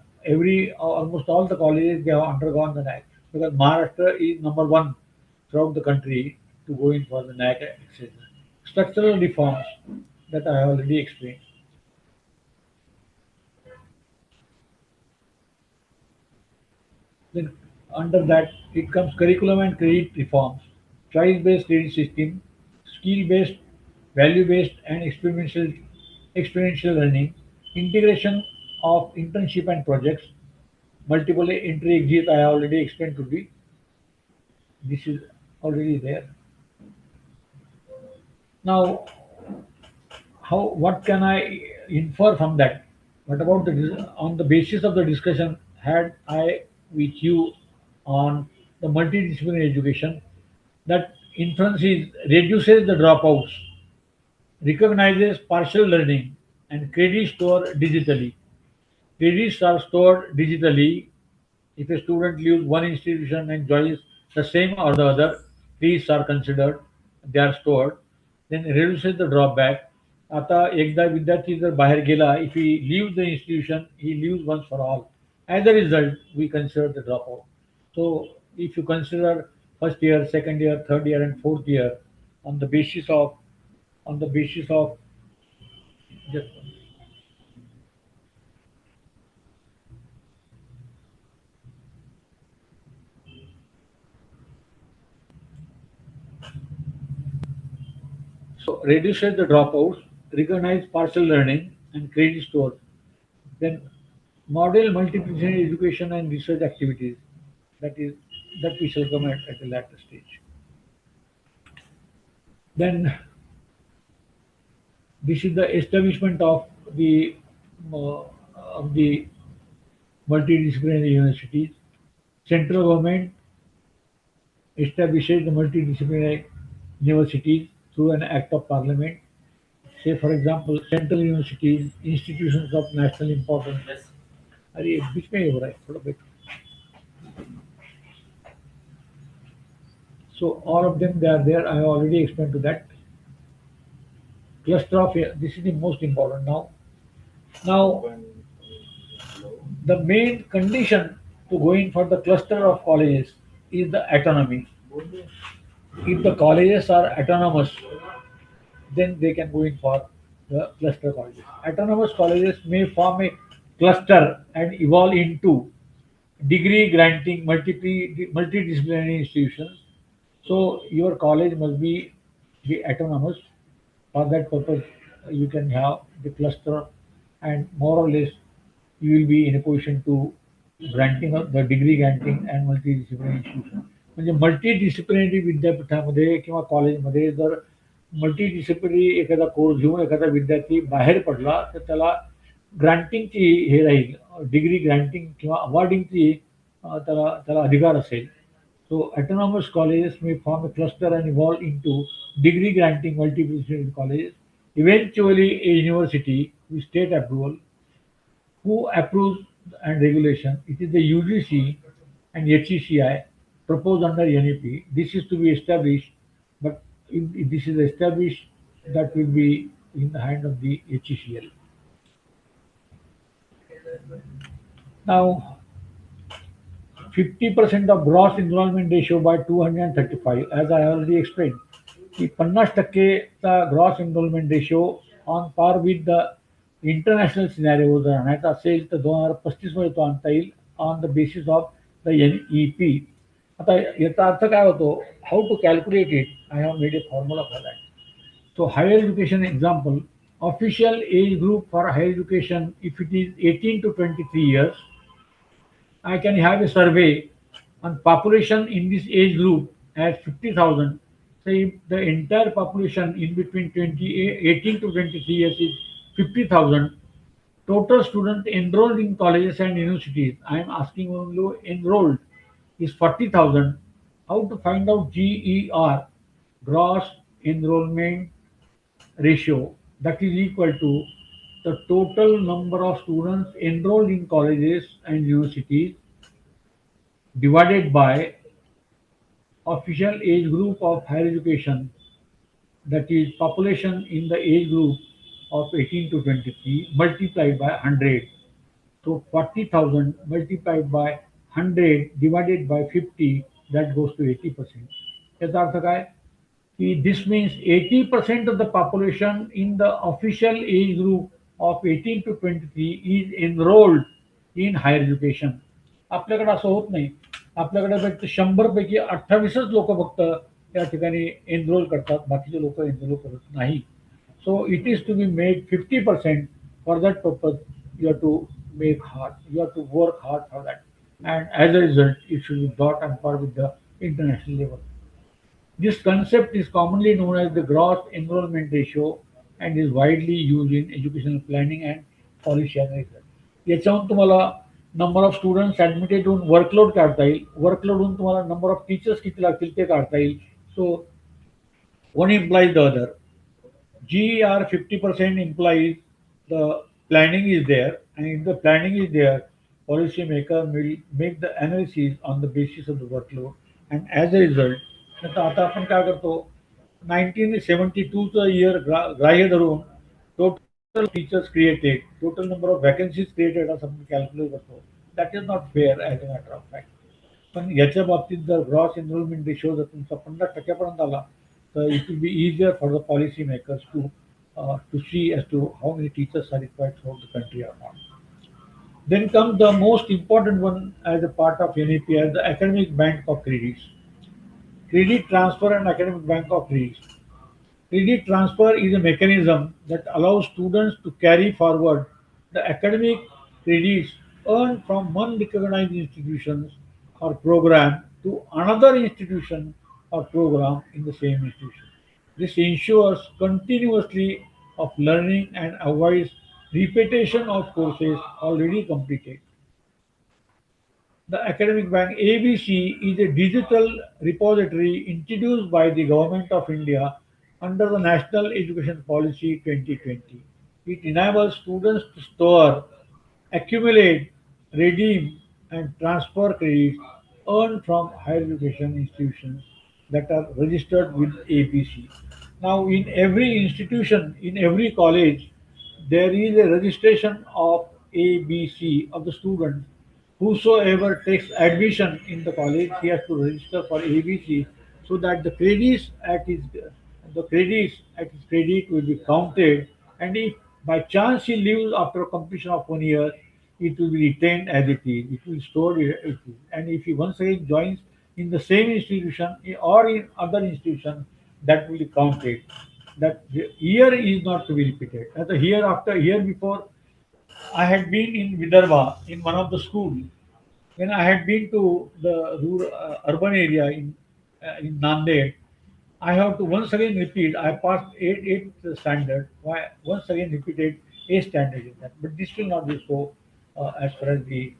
almost all the colleges they have undergone the NAC, because Maharashtra is number one throughout the country to go in for the NAC exercise. Structural reforms that I have already explained. Then under that it comes curriculum and credit reforms, choice-based credit system, skill-based, value-based, and experiential learning, integration of internship and projects, multiple entry exit. I have already explained to be. This is already there. Now, how what can I infer from that? What about on the basis of the discussion? Had I with you on the multidisciplinary education that influences reduces the dropouts, recognizes partial learning, and credits stored digitally. Credits are stored digitally. If a student leaves one institution and joins the same or the other, credits are considered, they are stored. Then reduces the dropback. आता एकदा विद्यार्थी जर बाहेर गेला, if he leaves the institution, he leaves once for all. As a result, we consider the dropout. So if you consider first year, second year, third year, and fourth year on the basis of just so reduces the dropouts, recognize partial learning, and credit stores. Then model multidisciplinary education and research activities. That is that we shall come at a later stage. Then this is the establishment uh, of the multidisciplinary universities. Central government establishes the multidisciplinary universities through an act of parliament. Say, for example, central universities, institutions of national importance. अरे बीच में ही हो रहा है थोड़ा bit. So all of them they are there. I already explained to that. Cluster of this is the most important now. Now the main condition to go in for the cluster of colleges is the autonomy. If the colleges are autonomous, then they can go in for the cluster colleges. Autonomous colleges may form a cluster and evolve into degree granting multidisciplinary institutions. So your college must be autonomous. For that purpose, you can have the cluster, and more or less you will be in a position to granting of the degree granting and multidisciplinary institution. म्हणजे multidisciplinary विद्यापीठामध्ये किंवा कॉलेजमध्ये जर multidisciplinary एखादा course घेऊन एखादा विद्यार्थी बाहेर पडला तर त्याला ग्रांटिंगची हे राहील डिग्री ग्रांटिंग किंवा अवॉर्डिंगची त्याला त्याला अधिकार असेल. So autonomous colleges may form a cluster and evolve into degree granting multidisciplinary colleges. Eventually, a university with state approval who approves and regulation. It is the UGC and HECI proposed under NEP. This is to be established, but if this is established, that will be in the hand of the HECL. Now, 50% of gross enrollment ratio by 235, as I already explained. की 50%चा gross enrolment ratio on par with the international scenario जर आणायचा असेल तर 2035 मध्ये तो आणता येईल on the basis of the NEP. आता याचा अर्थ काय होतो, how to calculate it, I have made a formula for that. So higher education example, official age group for higher education, if it is 18 to 23 years, I can have a survey on population in this age group as 50,000. Say if the entire population in between 18 to 23 years is 50,000, total students enrolled in colleges and universities, I am asking only enrolled, is 40,000. How to find out GER, gross enrollment ratio, that is equal to the total number of students enrolled in colleges and universities divided by official age group of higher education, that is population in the age group of 18 to 23 multiplied by 100. So 40,000 multiplied by 100 divided by 50, that goes to 80%. याचा अर्थ काय की this means 80% of the population in the official age group of 18 to 23 is enrolled in higher education. आपल्याकडे असं होत नाही. आपल्याकडे फक्त 100 पैकी 28च लोक फक्त या ठिकाणी एनरोल करतात, बाकीचे लोक एनरोल करत नाही. So it is to be made 50%. For that purpose, you have to make hard, you have to work hard for that. And as a result, it should be brought on par with the international level. This concept is commonly known as the gross enrollment ratio and is widely used in educational planning and policy analysis. याच्याहून तुम्हाला number of students admitted होऊन workload काढता येईल. Workload होऊन तुम्हाला number of teachers किती लागतील ते काढता येईल. So one implies the other. GER 50% implies the planning is there, and if the planning is there, policymaker will make the analysis on the basis of the workload, and as a result, आता आपण काय करतो, 1972चं year ग्राह्य धरून total teachers created, total number of vacancies created असं आपण calculate करतो. That is not fair as a matter of fact. पण याच्या बाबतीत जर ग्रॉस एनरोलमेंट रेशो जर तुमचा 50% आला, तर it will be easier for the policy makers to see as to how many teachers are required through the country or not. Then comes the most important one as a part of NEP as the academic bank of credits. Credit transfer and academic bank of credits. Credit transfer is a mechanism that allows students to carry forward the academic credits earned from one recognized institution or program to another institution or program in the same institution. This ensures continuously of learning and avoids repetition of courses already completed. The academic bank ABC is a digital repository introduced by the Government of India under the National Education Policy 2020. It enables students to store, accumulate, redeem, and transfer credits earned from higher education institutions that are registered with ABC. Now, in every institution, in every college, there is a registration of ABC of the student. Whosoever takes admission in the college, he has to register for ABC so that the credits at his credit will be counted, and if by chance he leaves after completion of 1 year, it will be retained as it is. It will store it, and if he once again joins in the same institution or in other institution, that will be counted. That the year is not to be repeated. As a year after year before, I had been in Vidarbha in one of the schools. When I had been to the urban area in Nanded, I have to once again repeat. I passed eighth standard. Why once again repeated eighth standard in that? But this will not be so as far as the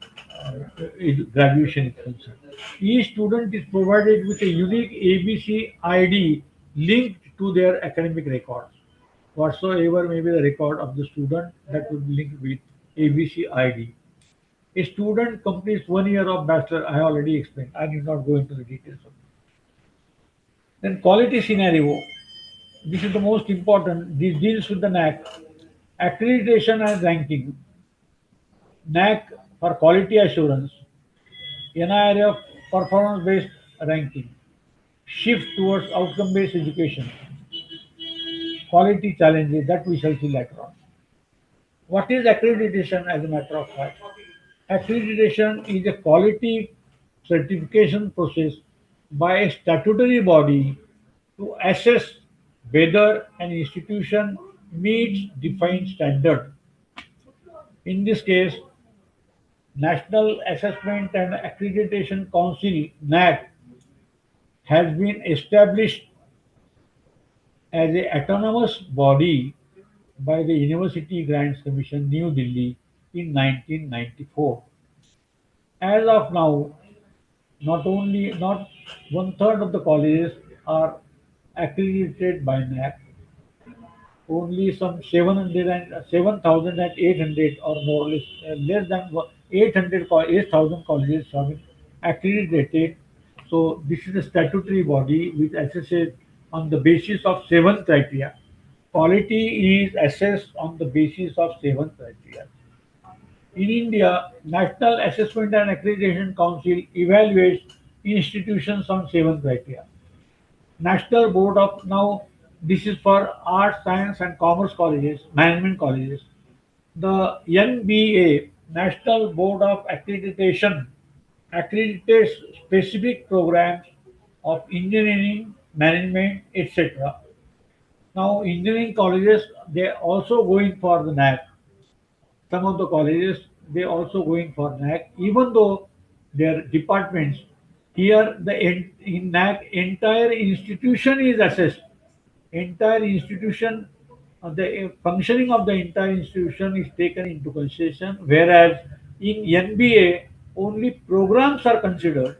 graduation is concerned. Each student is provided with a unique ABC ID linked to their academic records. Whatsoever may be the record of the student, that would be linked with ABC ID. A student completes 1 year of bachelor. I already explained. I need not go into the details of it. Then quality scenario. This is the most important. This deals with the NAC. Accreditation and ranking. NAC for quality assurance. NIRF performance-based ranking. Shift towards outcome-based education. Quality challenges that we shall see later on. What is accreditation as a matter of fact? Accreditation is a quality certification process by a statutory body to assess whether an institution meets defined standard. In this case, National Assessment and Accreditation Council (NAC) has been established as a autonomous body by the University Grants Commission, New Delhi, in 1994. As of now, not one-third of the colleges are accredited by NAC. Only some 7,800 or more or less, less than 8,000 colleges have been accredited. So this is a statutory body which assesses on the basis of seven criteria. Quality is assessed on the basis of seven criteria. In India, National Assessment and Accreditation Council evaluates institutions on seven criteria. National Board of Now, this is for arts, science, and commerce colleges, management colleges. The NBA, National Board of Accreditation, accreditates specific programs of engineering, management, etc. Now, engineering colleges, they also going for the NAC. Some of the colleges, they also going for NAC, even though their departments, here in NAC, entire institution is assessed. Entire institution, the functioning of the entire institution is taken into consideration, whereas In NBA, only programs are considered.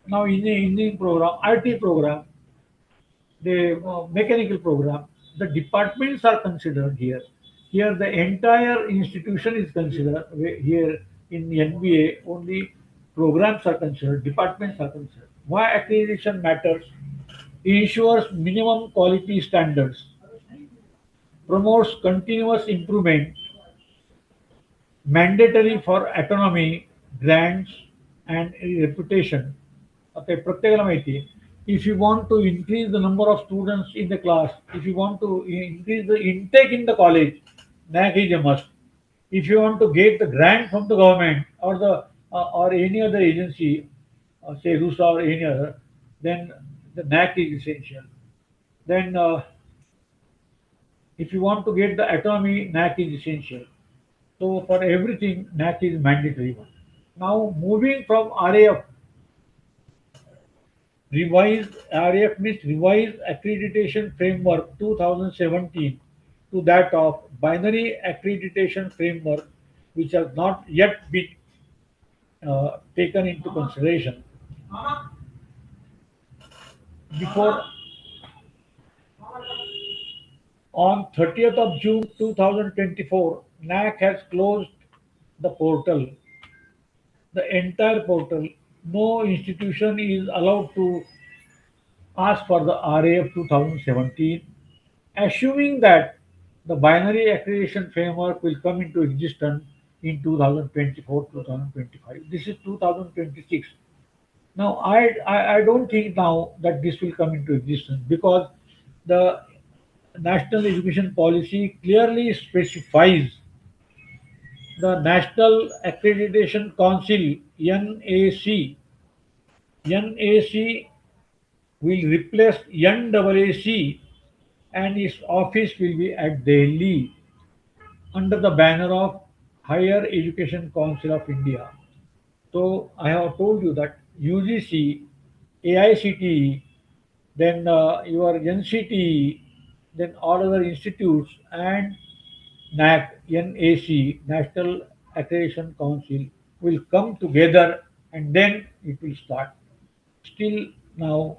Now in the engineering program, IT program, the mechanical program, the departments are considered here. Here the entire institution is considered. Here in the NBA, only programs are considered, departments are considered. Why accreditation matters? Ensures minimum quality standards, promotes continuous improvement, mandatory for autonomy, grants, and reputation. Okay, प्रत्येकाला माहिती आहे. If you want to increase the number of students in the class, if you want to increase the intake in the college, NAC is a must. If you want to get the grant from the government or any other agency, say RUSA or any other, then the NAC is essential. Then if you want to get the autonomy, NAC is essential. So for everything, NAC is mandatory one. Now moving from RAF, revised RAF means revised accreditation framework 2017 to that of binary accreditation framework, which has not yet been taken into consideration. Before on 30th of June 2024, NAC has closed the portal, the entire portal. No institution is allowed to ask for the RAF 2017, assuming that the binary accreditation framework will come into existence in 2024-2025. This is 2026. Now, I don't think now that this will come into existence because the National Education Policy clearly specifies the National Accreditation Council NAC. NAC will replace NAAC and its office will be at Delhi under the banner of Higher Education Council of India. So I have told you that UGC, AICTE, then your NCTE, then all other institutes and NAC, National Accreditation Council, will come together and then it will start. Still now,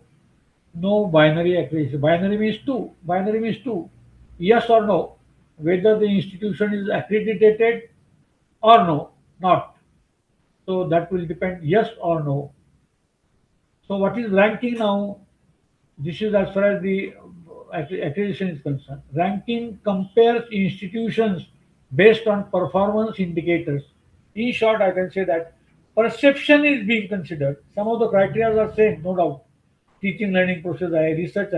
no binary accreditation. Binary means two. Binary means two. Yes or no. Whether the institution is accredited or no, not. So that will depend yes or no. So what is ranking now? This is as far as the accreditation is concerned. Ranking compares institutions based on performance indicators. In short, I can say that perception is being considered. Some of the criteria are same, no doubt. Teaching learning process, research,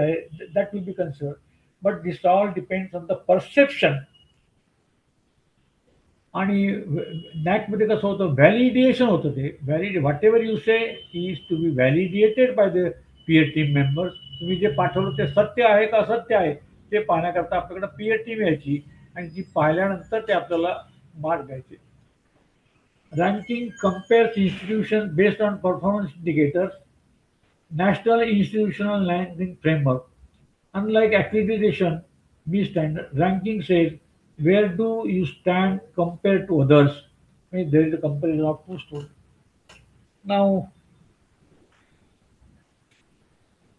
that will be considered. But this all depends on the perception. आणि नॅकमध्ये कसं होतं validation होतं ते valid ever you say is to be validated by the peer team members तुम्ही जे पाठवलं ते सत्य आहे का असत्य आहे ते पाहण्याकरता आपल्याकडे पीयर टीम यायची आणि ती पाहिल्यानंतर ते आपल्याला मार्क द्यायचे ranking compares institution based on performance indicators national institutional ranking framework unlike accreditation, B standard ranking says where do you stand compared to others. Means there is a comparison of two students. Now,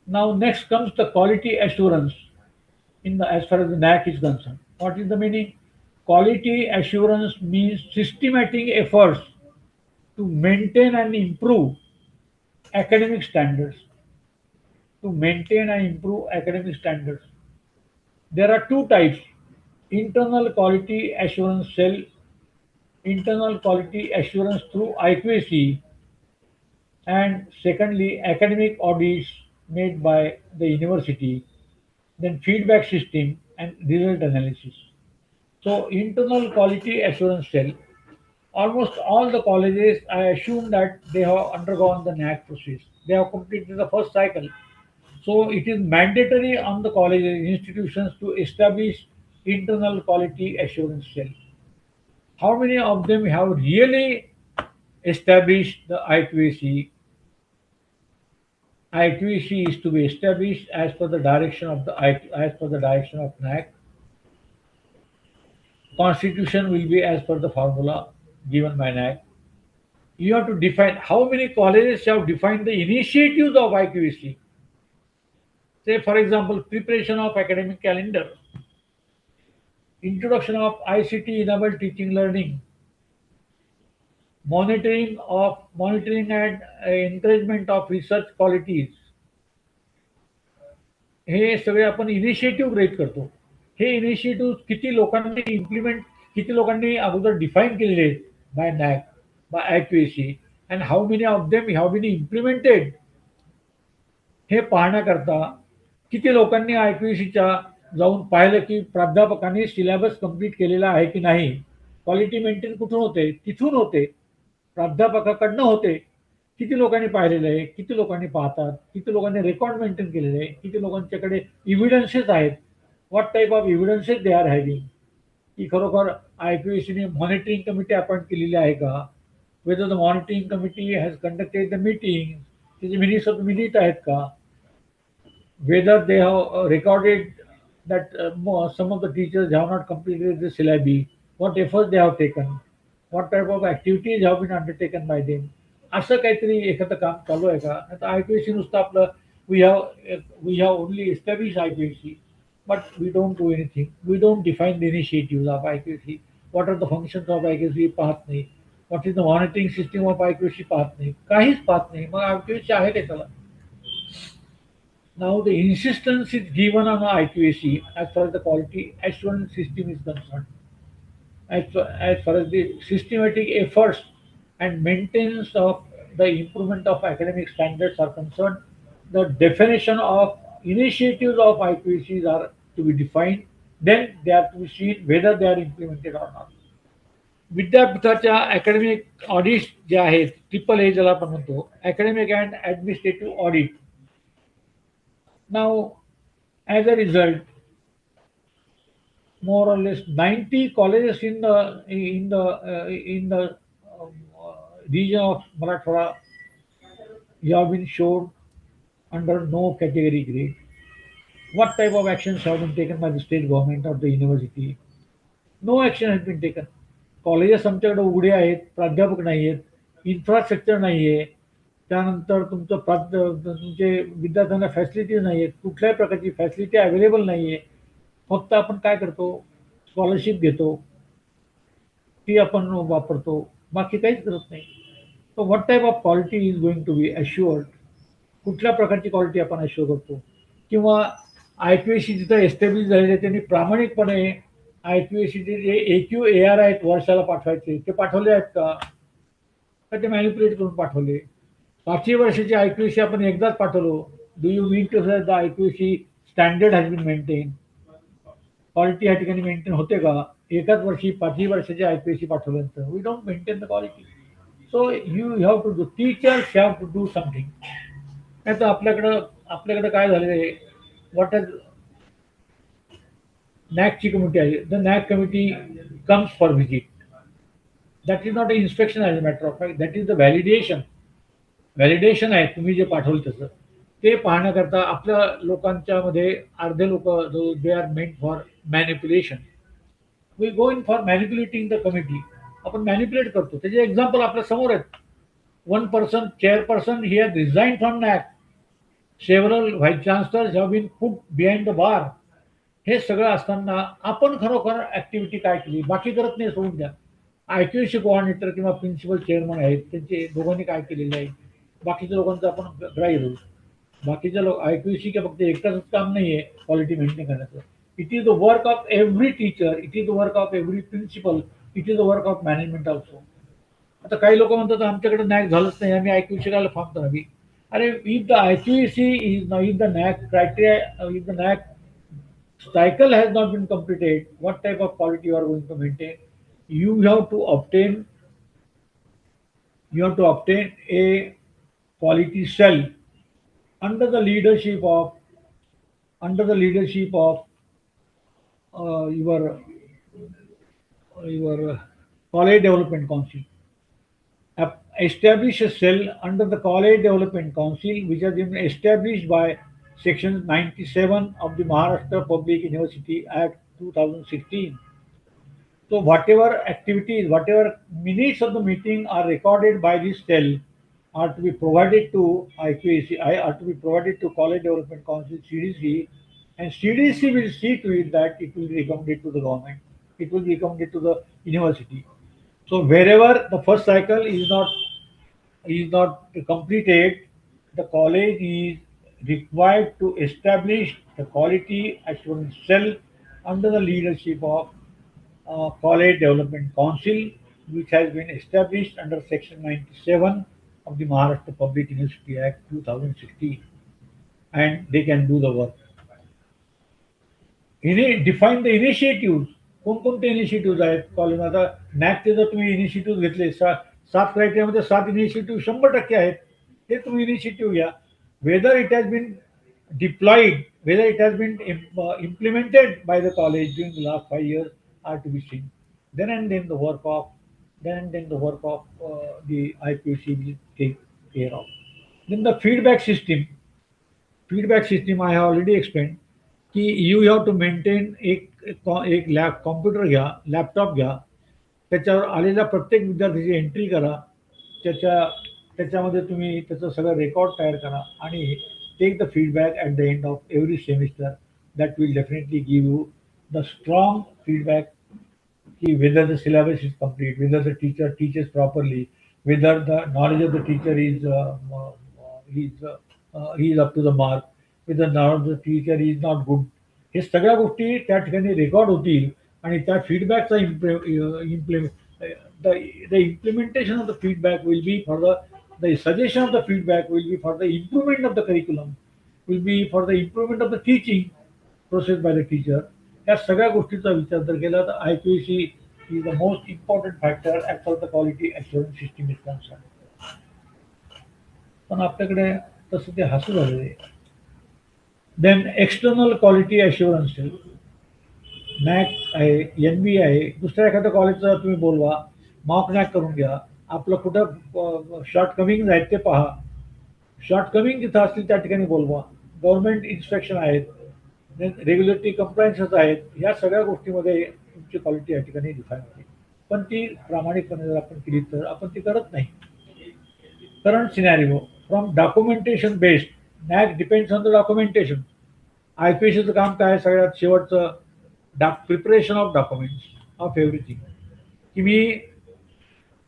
now next comes the quality assurance in the as far as the NAC is concerned. What is the meaning? Quality assurance means systematic efforts to maintain and improve academic standards. To maintain and improve academic standards. There are two types: internal quality assurance cell, internal quality assurance through IQAC, and secondly, academic audits made by the university, then feedback system and result analysis. So, internal quality assurance cell, almost all the colleges, I assume that they have undergone the NAC process. They have completed the first cycle. So it is mandatory on the colleges, institutions to establish internal quality assurance cell. How many of them have really established the I2AC? I2AC is to be established as per the direction of as per the direction of NAC. Constitution will be as per the formula. given by NAC. You have to define how many colleges have defined the initiatives of IQAC. Say, for example, preparation of academic calendar, introduction of ICT enabled teaching learning, monitoring and encouragement of research qualities. हे सगळे आपण initiative rate करतो. हे initiative किती लोकांनी अगोदर define केलेले आहेत by NAAC, by IQAC, and how many of them have been implemented हे पाहण्याकरता किती लोकांनी IQACच्या जाऊन पाहिलं की प्राध्यापकांनी सिलेबस कंप्लीट केलेला आहे की नाही, क्वालिटी मेंटेन कुठून होते, तिथून होते, प्राध्यापकाकडनं होते, किती लोकांनी पाहिलेलं आहे, किती लोकांनी पाहतात, किती लोकांनी रेकॉर्ड मेंटेन केलेले आहे, किती लोकांच्याकडे इव्हिडन्सेस आहेत, what type of evidences they are having, की खरोखर IQACने मॉनिटरिंग कमिटी अपॉइंट केलेली आहे का, whether the monitoring committee has conducted the meeting, त्याचे मिनिट आहेत का, whether they have recorded that some of the teachers have not completed the syllabi, what efforts they have taken, what type of activities have been undertaken by them. असं काहीतरी एखादं काम चालू आहे का? आता IQAC नुसतं आपलं we have only established IQAC, but we don't do anything. We don't define the initiatives of IQAC. What are the functions of IQAC पाहत नाही. What is the monitoring system of IQAC पाहत नाही. काहीच पाहत नाही. मग IQAC आहे ते त्याला. Now the insistence is given on IQAC as far as the quality assurance system is concerned. As far as the systematic efforts and maintenance of the improvement of academic standards are concerned, the definition of initiatives of IQACs are to be defined. Then they are to be seen whether they are implemented or not. विद्यापीठाच्या academic audit जे आहेत, AAA ज्याला आपण म्हणतो, academic and administrative audit. Now, as a result, more or less 90 colleges in the region of Marathwada have been shown under no category grade. What type of actions have been taken by the state government or the university? No action has been taken. Colleges आमच्याकडे उघडे आहेत, प्राध्यापक नाही आहेत, infrastructure नाही आहे, त्यानंतर तुमचे विद्यार्थ्यांना फॅसिलिटीज नाही आहेत, कुठल्याही प्रकारची फॅसिलिटी अवेलेबल नाही आहे. फक्त आपण काय करतो, स्कॉलरशिप घेतो, ती आपण वापरतो, बाकी काहीच करत नाही. So what type of quality is going to be assured, कुठल्या प्रकारची क्वालिटी आपण अश्युअर करतो. किंवा IQAC जिथं एस्टॅब्लिश झालेले त्यांनी प्रामाणिकपणे IQACचे जे AQAR आहेत वर्षाला पाठवायचे ते पाठवले आहेत का, ते मॅनिप्युलेट करून पाठवले. 5 वर्षाची IQAC आपण एकदाच पाठवलो. Do you mean to say the IQAC standard has been maintain, quality या ठिकाणी मेंटेन होते का? एकाच वर्षी 5 वर्षाची IQAC पाठवल्यानंतर we don't maintain the quality. So you have to do, teachers have to do something. नाही तर आपल्याकडं काय झालेलं आहे, व्हॉट हॅज NAC ची कमिटी आहे, the NAC committee comes for visit. That is not a inspection as a matter of fact, that is the validation आहे. तुम्ही जे पाठवलं तसं ते पाहण्याकरता आपल्या लोकांच्या मध्ये अर्धे लोक they are meant for manipulation. We go in for manipulating the committee. आपण मॅनिप्युलेट करतो. त्याचे एक्झाम्पल आपल्या समोर आहेत. One person chairperson he has resign from NAC. Several vice chancellors have been put behind the bar. हे सगळं असताना आपण खरोखर ऍक्टिव्हिटी काय केली, बाकी करत नाही, सोडून द्या. IQAC कोऑर्डिनेटर किंवा प्रिन्सिपल चेअरमन आहेत, त्यांचे दोघांनी काय केलेलं आहे, बाकीच्या लोकांचं आपण ग्राह्य धरू. बाकीच्या IQAC का फक्त एकटाच काम नाही आहे क्वालिटी मेंटेन करण्याचं. It is the work of every teacher, it is the work of every principal, it is the work of management also. आता काही लोक म्हणतात आमच्याकडे NAC झालंच नाही, आम्ही IQAC फॉर्म करावी. अरे if the IQAC is the NAC criteria, if the NAC cycle has not been completed, what type of quality you are going to maintain? You have to obtain a quality cell under the leadership of your college development council. Establish a cell under the college development council which has been established by Section 97 of the Maharashtra Public University Act 2016. So whatever activities, whatever minutes of the meeting are recorded by this cell are to be provided to IQAC, are to be provided to College Development Council (CDC), and CDC will see to it that it will be recommended to the government. It will be recommended to the university. So wherever the first cycle is not completed, the college is required to establish the quality assurance cell under the leadership of College Development Council, which has been established under Section 97 of the Maharashtra Public University Act 2016, and they can do the work. Define the initiative. कोणकोणते initiative आहेत college? आता नॅकचे जर तुम्ही initiative घेतले, सात क्रायटेरियामध्ये 7 initiative 100% आहेत, ते तुम्ही इनिशिएटिव्ह घ्या. Whether it has been deployed, whether it has been implemented by the college during the last 5 years are to be seen. Then the work of the IPC will take care of. Then the feedback system. Feedback system I have already explain की you have to maintain एक computer घ्या, laptop घ्या, त्याच्यावर आलेल्या प्रत्येक विद्यार्थ्याची entry करा, त्याच्यामध्ये तुम्ही त्याचं सगळं रेकॉर्ड तयार करा आणि take the feedback at the end of every semester. That will definitely give you the strong feedback ki whether the syllabus is complete, whether the teacher teaches properly, whether the knowledge of the teacher is up to the mark, whether the knowledge of the teacher is not good. हे सगळ्या गोष्टी त्या ठिकाणी record होतील आणि त्या फीडबॅकचा the implementation of the feedback will be for the suggestion of the feedback will be for the improvement of the curriculum, will be for the improvement of the teaching process by the teacher. या सगळ्या गोष्टीचा विचार जर केला तर IQAC is the most important factor as far as the quality assurance system is concerned. पण आपल्याकडे तसं ते हसू झालेलं आहे. Then external quality assurance NAAC आहे, NB आहे, दुसऱ्या एखाद्या कॉलेजचा तुम्ही बोलवा, मॉक नॅक करून घ्या, आपलं कुठं शॉर्ट कमिंग आहेत ते पहा, शॉर्ट कमिंग जिथं असतील त्या ठिकाणी बोलवा, गव्हर्नमेंट इन्स्पेक्शन आहेत, रेग्युलेटरी कंप्लायन्सेस आहेत, ह्या सगळ्या गोष्टीमध्ये तुमची क्वालिटी या ठिकाणी डिफाईन होते. पण ती प्रामाणिकपणे जर आपण केली तर आपण ती करत नाही. Current scenario from documentation based, NAAC depends on the documentation. IPACचं काम काय, सगळ्यात शेवटचं preparation of documents of everything. की मी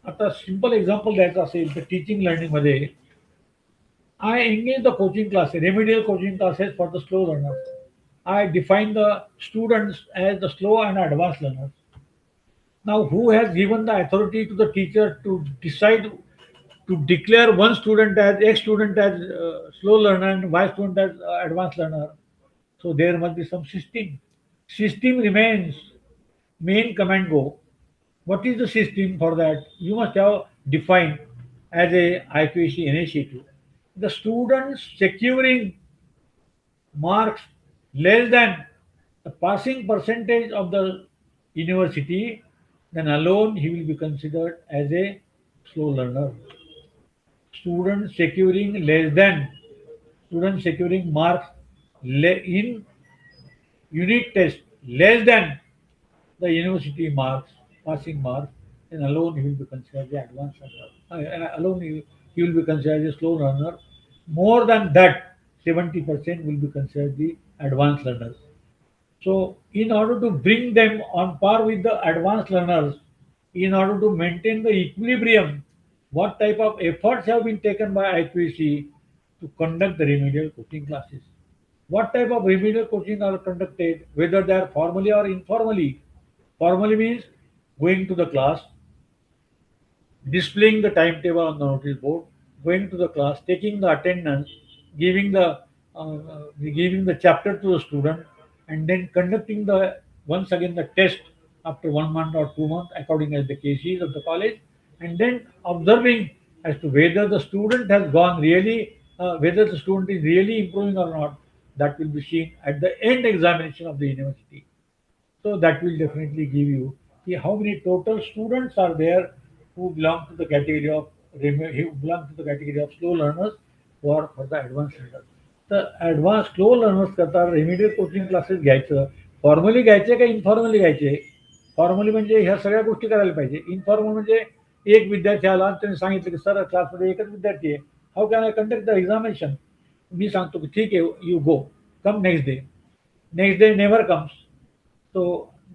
आता सिम्पल एक्झाम्पल द्यायचं असेल तर टीचिंग लर्निंगमध्ये I engage the coaching classes, remedial coaching classes for the slow learners. I define the students as the slow and advanced learners. Now, who has given the authority to the teacher to decide, to declare one student as X student as slow learner and Y student as advanced learner? So there must be some system. System remains main command go. What is the system for that? You must have defined as a IPAC initiative. The students securing marks less than the passing percentage of the university, then alone he will be considered as a slow learner. Students securing marks in unit test less than the university marks, passing marks, then alone he will be considered the advanced learner. Alone he will be considered a slow learner. More than that, 70% will be considered the advanced learners. So, in order to bring them on par with the advanced learners, in order to maintain the equilibrium, what type of efforts have been taken by IQAC to conduct the remedial coaching classes? What type of remedial coaching are conducted, whether they are formally or informally? Formally means going to the class, displaying the timetable on the notice board, going to the class, taking the attendance, giving the chapter to the student, and then conducting once again the test after 1 month or 2 months according as the case is of the college, and then observing as to whether the student has gone really, whether the student is really improving or not. That will be seen at the end examination of the university. So that will definitely give you how many total students are there who belong to the category of slow learners who are for the advanced learners. The advanced slow learners करता remedial coaching classes घ्यायचं, formally घ्यायचे का informally घ्यायचे? Formally म्हणजे ह्या सगळ्या गोष्टी करायला पाहिजे. इनफॉर्मल म्हणजे एक विद्यार्थी आला आणि त्यांनी सांगितलं की सर क्लासमध्ये एकच विद्यार्थी आहे, how can I conduct the examination. मी सांगतो की ठीक आहे, you go, come next day. Next day never comes. So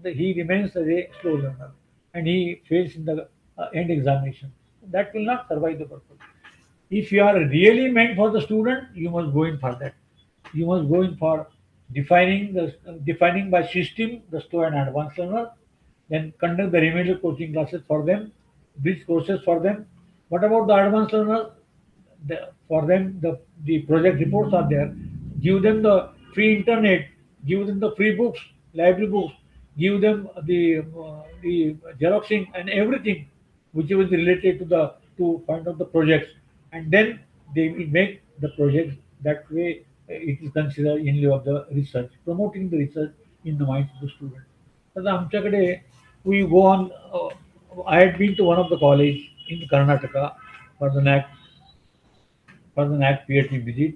he remains as a slow learner and he fails in the end examination. That will not survive the purpose. If you are really meant for the student, you must go in for that. You must go in for defining by system the slow and advanced learner, then conduct the remedial coaching classes for them, bridge courses for them. What about the advanced learner? For them, the project reports are there. Give them the free internet, give them the free books, library books, give them the xeroxing and everything which is related to the to find out the projects, and then they will make the project. That way it is considered in lieu of the research, promoting the research in the minds of the student. आता आमच्याकडे we go on. I had been to one of the college in Karnataka for the NAC PhD visit.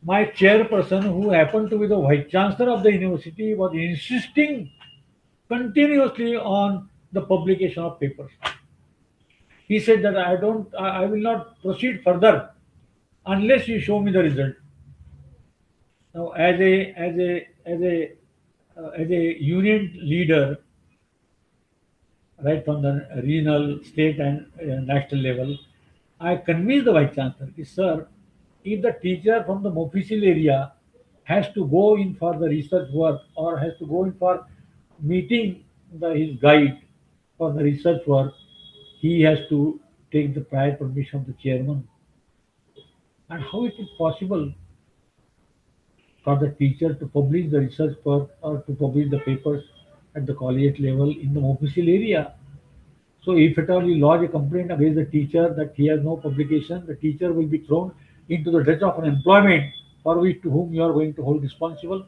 My chairperson, who happened to be the vice chancellor of the university, was insisting continuously on the publication of papers. He said that I will not proceed further unless you show me the result. Now, as a union leader, right from the regional, state, and national level, I convinced the vice chancellor, sir, if the teacher from the Mofussil area has to go in for the research work or has to go in for meeting his guide for the research work, he has to take the prior permission of the chairman. And how it is possible for the teacher to publish the research work or to publish the papers at the collegiate level in the Mofussil area? So if at all you lodge a complaint against the teacher that he has no publication, the teacher will be thrown into the dredge of unemployment for which to whom you are going to hold responsible,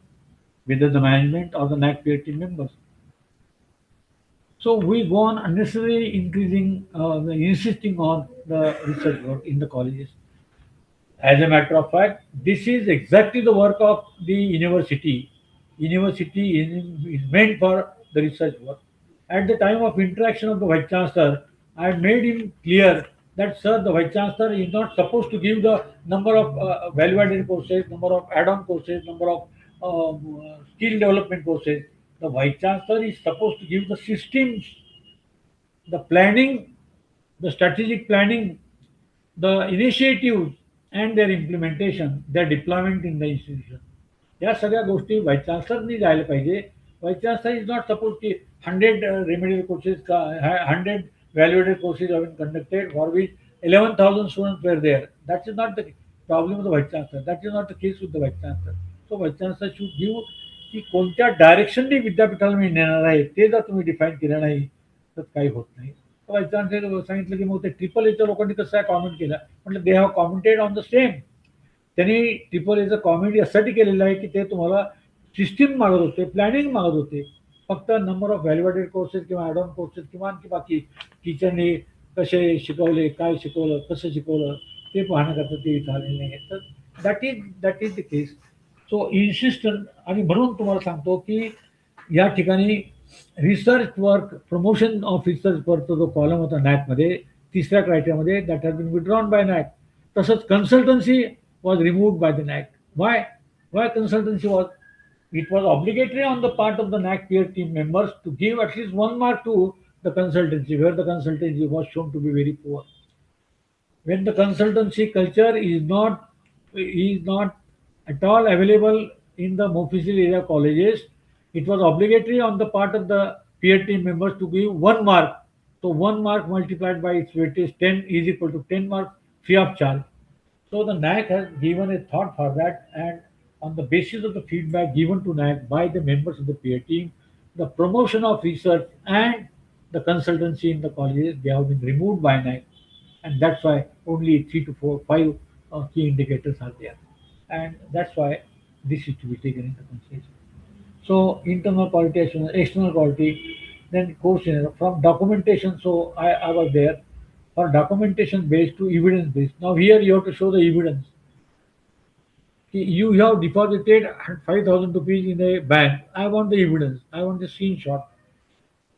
whether the management or the NAC peer team members. So we go on unnecessarily insisting on the research work in the colleges. As a matter of fact, this is exactly the work of the university. University is meant for the research work. At the time of interaction of the Vice Chancellor, I made him clear that, sir, the Vice Chancellor is not supposed to give the number of value-added courses, number of add-on courses, number of skill development courses. The Vice Chancellor is supposed to give the systems, the planning, the strategic planning, the initiatives and their implementation, their deployment in the institution. या सगळ्या गोष्टी vice चान्सलरनी जायला पाहिजे. Vice chancellor is not suppose की 100 remedial courses का 100 value added courses have been conducted for which 11,000 students were there. That is not the problem of the vice chancellor. That is not the case with the vice chancellor. So vice chancellor should give की कोणत्या डायरेक्शननी विद्यापीठाला मी नेणार आहे ते जर तुम्ही define केलं नाही तर काही होत नाही. व्हाईस चान्सलर सांगितलं की मग ते ट्रिपल एच्या लोकांनी कसं काय कॉमेंट केलं. म्हटलं they have commented on the same. त्यांनी ट्रिपल एचं कॉमेंट यासाठी केलेलं आहे की ते तुम्हाला सिस्टीम मागत होते, प्लॅनिंग मागत होते. फक्त नंबर ऑफ व्हॅल्युएटेड कोर्सेस किंवा ॲड ऑन कोर्सेस किंवा आणखी बाकी टीचरनी कसे शिकवले, काय शिकवलं, कसं शिकवलं ते पाहण्याकरता ते झालेलं नाही आहे. तर that is the case. So insistent. आणि म्हणून तुम्हाला सांगतो की या ठिकाणी research work, promotion of research वर्कचा जो कॉलम होता नॅकमध्ये तिसऱ्या क्रायटेरियामध्ये, that has been withdrawn by NAAC. तसंच consultancy was removed by the NAC. Why? Why consultancy was? It was obligatory on the part of the NAC peer team members to give at least 1 mark to the consultancy, where the consultancy was shown to be very poor. When the consultancy culture is not at all available in the Mofussil area colleges, it was obligatory on the part of the peer team members to give 1 mark. So 1 mark multiplied by its weightage 10 is equal to 10 marks free of charge. So the NAC has given a thought for that, and on the basis of the feedback given to NAC by the members of the peer team, the promotion of research and the consultancy in the colleges, they have been removed by NAC, and that's why only 3 to 4, 5 key indicators are there, and that's why this is to be taken into consideration. So internal quality assurance, external quality, then questionnaire from documentation. So I was there for documentation based to evidence based. Now here you have to show the evidence. You have deposited 5,000 rupees in a bank. I want the evidence. I want the screenshot.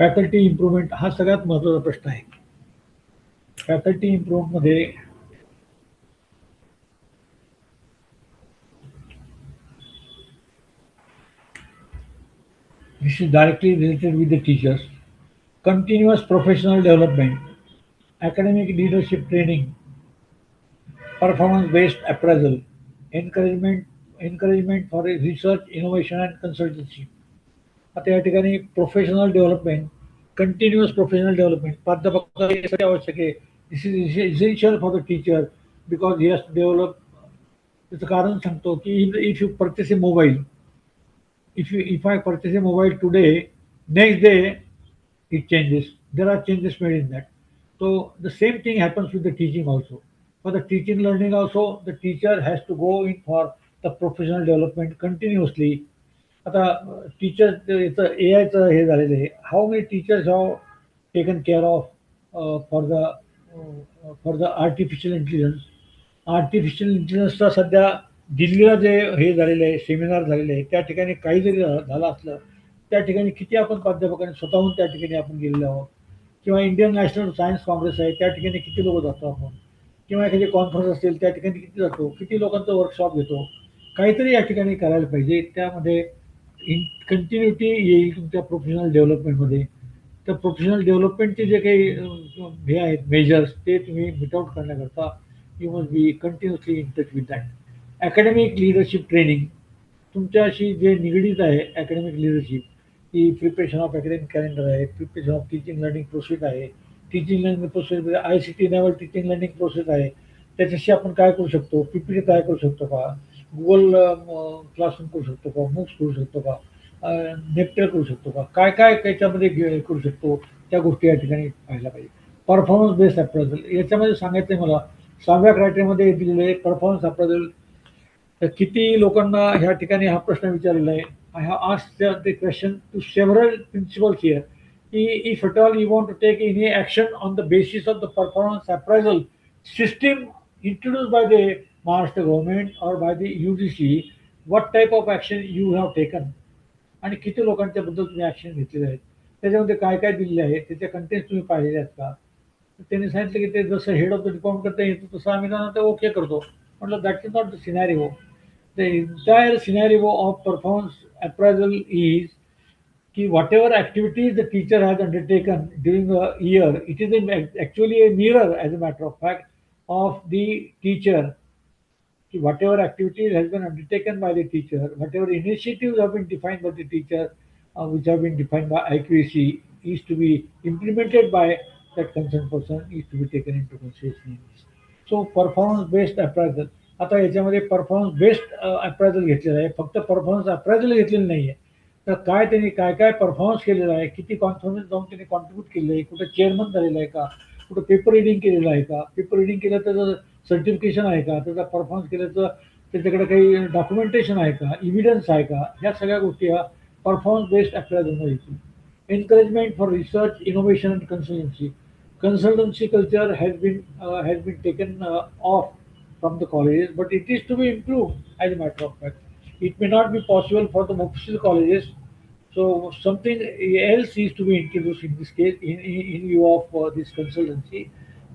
Faculty improvement हा सगळ्यात महत्त्वाचा प्रश्न आहे. Faculty इम्प्रुव्हमेंटमध्ये this is directly related with the teachers. Continuous professional development, academic leadership training, performance-based appraisal, encouragement encouragement for research, innovation and consultancy. आता या ठिकाणी professional development, continuous professional development प्राध्यापकाला यासाठी आवश्यक आहे. This is essential for the teacher because he has to develop. त्याचं कारण सांगतो की if you purchase a mobile, if I purchase a mobile today, next day it changes. There are changes made in that. So the same thing happens with the teaching also. For the teaching learning also, the teacher has to go in for the professional development continuously. आता teacher याचं AIचं हे झालेलं आहे. How many teachers have taken care of for the artificial intelligence. Artificial इंटेलिजन्सचा सध्या दिल्लीला जे हे झालेलं आहे, सेमिनार झालेले आहे, त्या ठिकाणी काही जरी झालं असलं, त्या ठिकाणी किती आपण प्राध्यापकांनी स्वतःहून त्या ठिकाणी आपण गेलेलो आहोत. किंवा इंडियन नॅशनल सायन्स काँग्रेस आहे, त्या ठिकाणी किती लोक जातो आपण. किंवा एखादी कॉन्फरन्स असेल त्या ठिकाणी किती जातो, किती लोकांचं वर्कशॉप घेतो. काहीतरी या ठिकाणी करायला पाहिजे. त्यामध्ये कंटिन्युटी येईल तुमच्या प्रोफेशनल डेव्हलपमेंटमध्ये. तर प्रोफेशनल डेव्हलपमेंटचे जे काही हे आहेत मेजर्स, ते तुम्ही मीट आउट करण्याकरता you must be continuously in touch with that. Academic leadership training तुमच्याशी जे निगडीत आहे. अकॅडमिक लिडरशिप की प्रिपरेशन ऑफ अकॅडमिक कॅलेंडर आहे, preparation of teaching learning process आहे. टीचिंग लर्निंग प्रोसेसमध्ये ICT level teaching learning process आहे. त्याच्याशी आपण काय करू शकतो, PPT तयार करू शकतो का, गुगल क्लासरूम करू शकतो का, मूक्स करू शकतो का, नेपटेल करू शकतो का, काय काय त्याच्यामध्ये करू शकतो, त्या गोष्टी या ठिकाणी पाहायला पाहिजे. परफॉर्मन्स बेस्ड अप्रायझल याच्यामध्ये सांगायचं आहे मला. 6व्या क्रायटेरियामध्ये दिलेलं आहे परफॉर्मन्स अप्रायझल. तर किती लोकांना ह्या ठिकाणी हा प्रश्न विचारलेला आहे. I have asked the question to several principals here की if at all you want to take any action on the basis of the performance appraisal system introduced by the Maharashtra government or by the UGC, what type of action you have taken आणि किती लोकांच्या बद्दल तुम्ही action घेतलेले आहेत. त्याच्यामध्ये काय काय दिलेले आहे, त्याचे कंटेंट तुम्ही पाहिलेले आहेत का. तर त्यांनी सांगितलं की ते जसं हेड ऑफ द डिपार्टमेंट करता येतं तसं आम्ही त्यांना ते ओके करतो. म्हटलं that is not the scenario. The entire scenario of performance appraisal is कि whatever activities the teacher has undertaken during the year, it is actually a mirror, as a matter of fact, of the teacher. Whatever activities has been undertaken by the teacher, whatever initiatives have been defined by the teacher, which have been defined by IQAC, is to be implemented by that concerned person, is to be taken into consideration. So performance based appraisal. आता याच्यामध्ये performance based appraisal घेतलेलं आहे. फक्त performance appraisal घेतलेलं नाही आहे. तर काय त्यांनी काय काय परफॉर्मन्स केलेला आहे, किती कॉन्फरन्स जाऊन त्यांनी कॉन्ट्रीब्यूट केलेलं आहे, कुठं चेअरमन झालेलं आहे का, कुठं पेपर रिडिंग केलेलं आहे का, पेपर रिडिंग केलं त्याचं सर्टिफिकेशन आहे का, त्याचा परफॉर्मन्स केल्याचं त्याच्याकडे काही डॉक्युमेंटेशन आहे का, इव्हिडन्स आहे का, ह्या सगळ्या गोष्टी ह्या परफॉर्मन्स बेस्ड अप्रायझलमध्ये येतील. Encouragement for research, innovation and consultancy. Consultancy culture has been taken off from the colleges, but it is to be improved. As a matter of fact, it may not be possible for the official colleges, so something else is to be introduced in this case in view of this consultancy.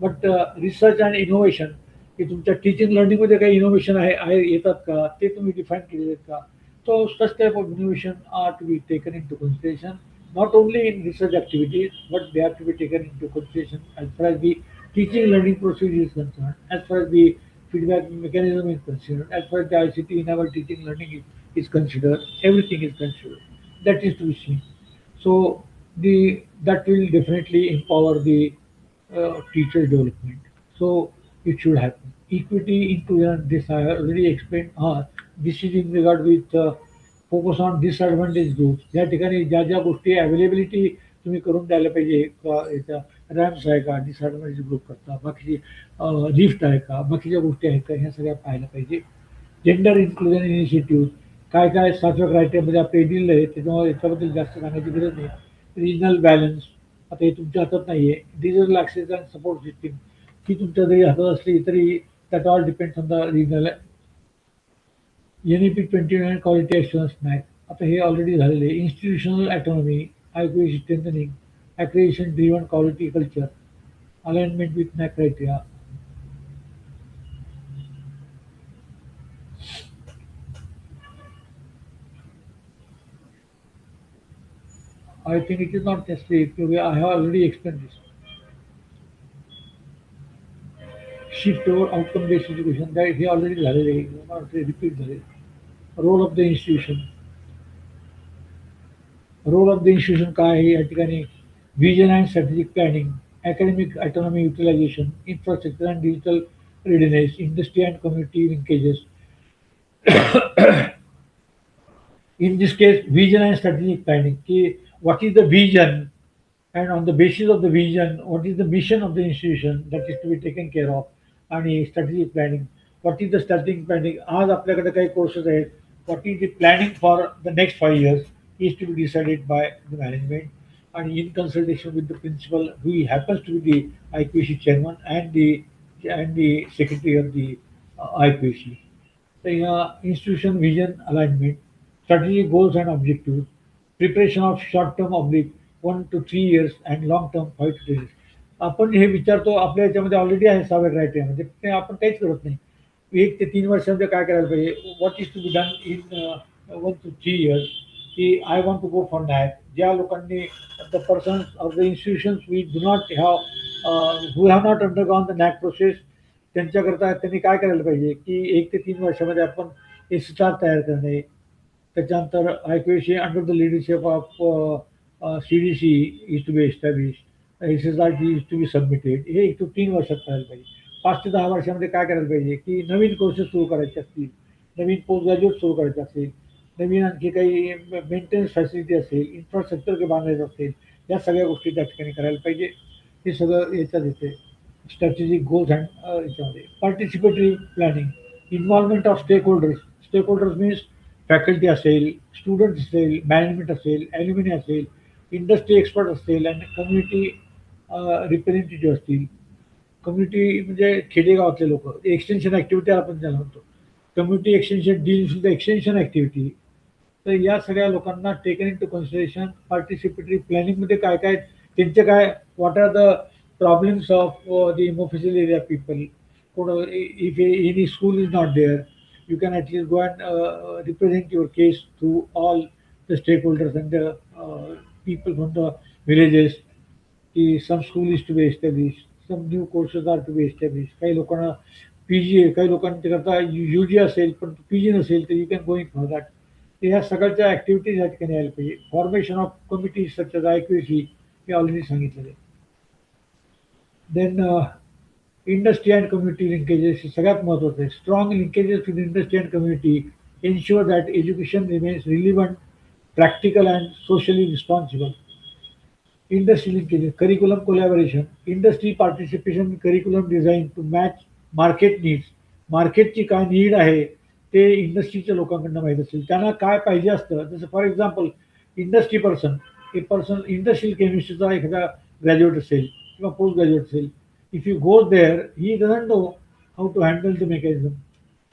But research and innovation की तुमच्या teaching लर्निंगमध्ये काही innovation येतात का, ते तुम्ही define केलेले आहेत का. So such type of innovation are to be taken into consideration, not only in research activities, but they have to be taken into consideration as far as the teaching learning procedure is concerned, as far as the feedback mechanism is concerned, as far as the ICT enabled teaching learning is considered. Everything is considered. That is to be seen. So that will definitely empower the teacher development. So it should happen. Equity into this I already explained. This is in regard with focus on disadvantaged groups. या ठिकाणी ज्या ज्या गोष्टी availability तुम्ही करून द्यायला पाहिजे. याच्या रॅम्प्स आहे का, डिसएडव्हान्टेज ग्रुप करता, बाकीची लिफ्ट आहे का, बाकीच्या गोष्टी आहेत का, ह्या सगळ्या पाहायला पाहिजे. जेंडर इन्क्लुजन इनिशिएटिव्ह काय काय 7व्या क्रायटेरियामध्ये आपले दिलेलं आहे, त्याच्यामुळे याच्याबद्दल जास्त सांगायची गरज नाही. रिजनल बॅलन्स आता हे तुमच्या हातात नाही आहे. Digital access and support system ही तुमच्या जरी हातात असली तरी that all depends on the regional. NEP 29 quality assurance मॅक आता हे ऑलरेडी झालेले आहे. Institutional autonomy, IQAC strengthening, accreditation-driven quality culture, alignment with NAC criteria. I think it is not necessary. I have already explained this. Shift toward outcome-based education that हे already झालेले आहे. मला वाटते repeat झाले. Role of the institution. Role of the institution काय आहे या ठिकाणी vision and strategic planning, academic autonomy utilization, infrastructure and digital readiness, industry and community linkages. In this case, vision and strategic planning. What is the vision, and on the basis of the vision, what is the mission of the institution that is to be taken care of, आणि strategic planning. What is the strategic planning? आज आपल्याकडे काही courses आहेत. What is the planning for the next 5 years is to be decided by the management and in consultation with the principal, who happens to be the IQAC chairman and the secretary of the IQAC. The institution vision alignment, strategic goals and objectives, preparation of short-term oblique 1 to 3 years and long-term 5 to 10 years. आपण हे विचारतो आपल्या याच्यामध्ये already आहे 6व्या क्रायटेरियामध्ये, ते आपण काहीच करत नाही. 1 ते 3 वर्षामध्ये काय करायला पाहिजे, what is to be done in 1 to 3 years, की I want to go for NAAC. ज्या लोकांनी the persons of the institutions we do not have who have not undergone the NAAC process, त्यांच्याकरता त्यांनी काय करायला पाहिजे की 1 ते 3 वर्षामध्ये आपण SSR तयार करणे. त्याच्यानंतर IQAC under the leadership of CDC is to be establish, SSR is to be submitted. हे 1 ते 3 वर्षात करायला पाहिजे. 5 ते 10 वर्षामध्ये काय करायला पाहिजे की नवीन कोर्सेस सुरू करायचे असतील, नवीन पोस्ट ग्रॅज्युएट सुरू करायचे असेल, नवीन आणखी काही मेंटेनन्स फॅसिलिटी असेल, इन्फ्रास्ट्रक्चर बांधायचं असेल, या सगळ्या गोष्टी त्या ठिकाणी करायला पाहिजे. हे सगळं याच्यात येते strategic goals and याच्यामध्ये participatory planning, involvement of stakeholders. Stakeholders means faculty असेल, students असेल, management असेल, alumni असेल, industry expert असतील आणि community representative असतील. कम्युनिटी म्हणजे खेडेगावातले लोक, एक्सटेन्शन ऍक्टिव्हिटी आपण त्याला म्हणतो. Community extension deals with the extension activity. तर या सगळ्या लोकांना taken into consideration. Participatory प्लॅनिंगमध्ये काय काय त्यांचे काय, what are the problems of the इमोफिशियल area people. If any school is not there, you can at least go and represent your case to all the stakeholders and the people from the villages. Some school is to be established, some new courses are to be established. काही लोकांना PG आहे, काही लोकांच्याकरता UG असेल पण PG नसेल तर you can going for that. तर ह्या सगळ्याच्या ॲक्टिव्हिटीज या ठिकाणी यायला पाहिजे. Formation of committees such as IQAC हे ऑलरेडी सांगितलेलं आहे. Then industry and community linkages हे सगळ्यात महत्त्वाचं आहे. Strong linkages with industry and community ensure that education remains relevant, practical and socially responsible. Industry linkages, curriculum collaboration, industry participation in curriculum design to match market needs. मार्केटची काय need आहे ते इंडस्ट्रीच्या लोकांकडनं माहीत असेल, त्यांना काय पाहिजे असतं. जसं फॉर एक्झाम्पल इंडस्ट्री पर्सन, एक पर्सन इंडस्ट्रियल केमिस्ट्रीचा एखादा ग्रॅज्युएट असेल किंवा पोस्ट ग्रॅज्युएट असेल. If you go there he doesn't know how to handle the mechanism.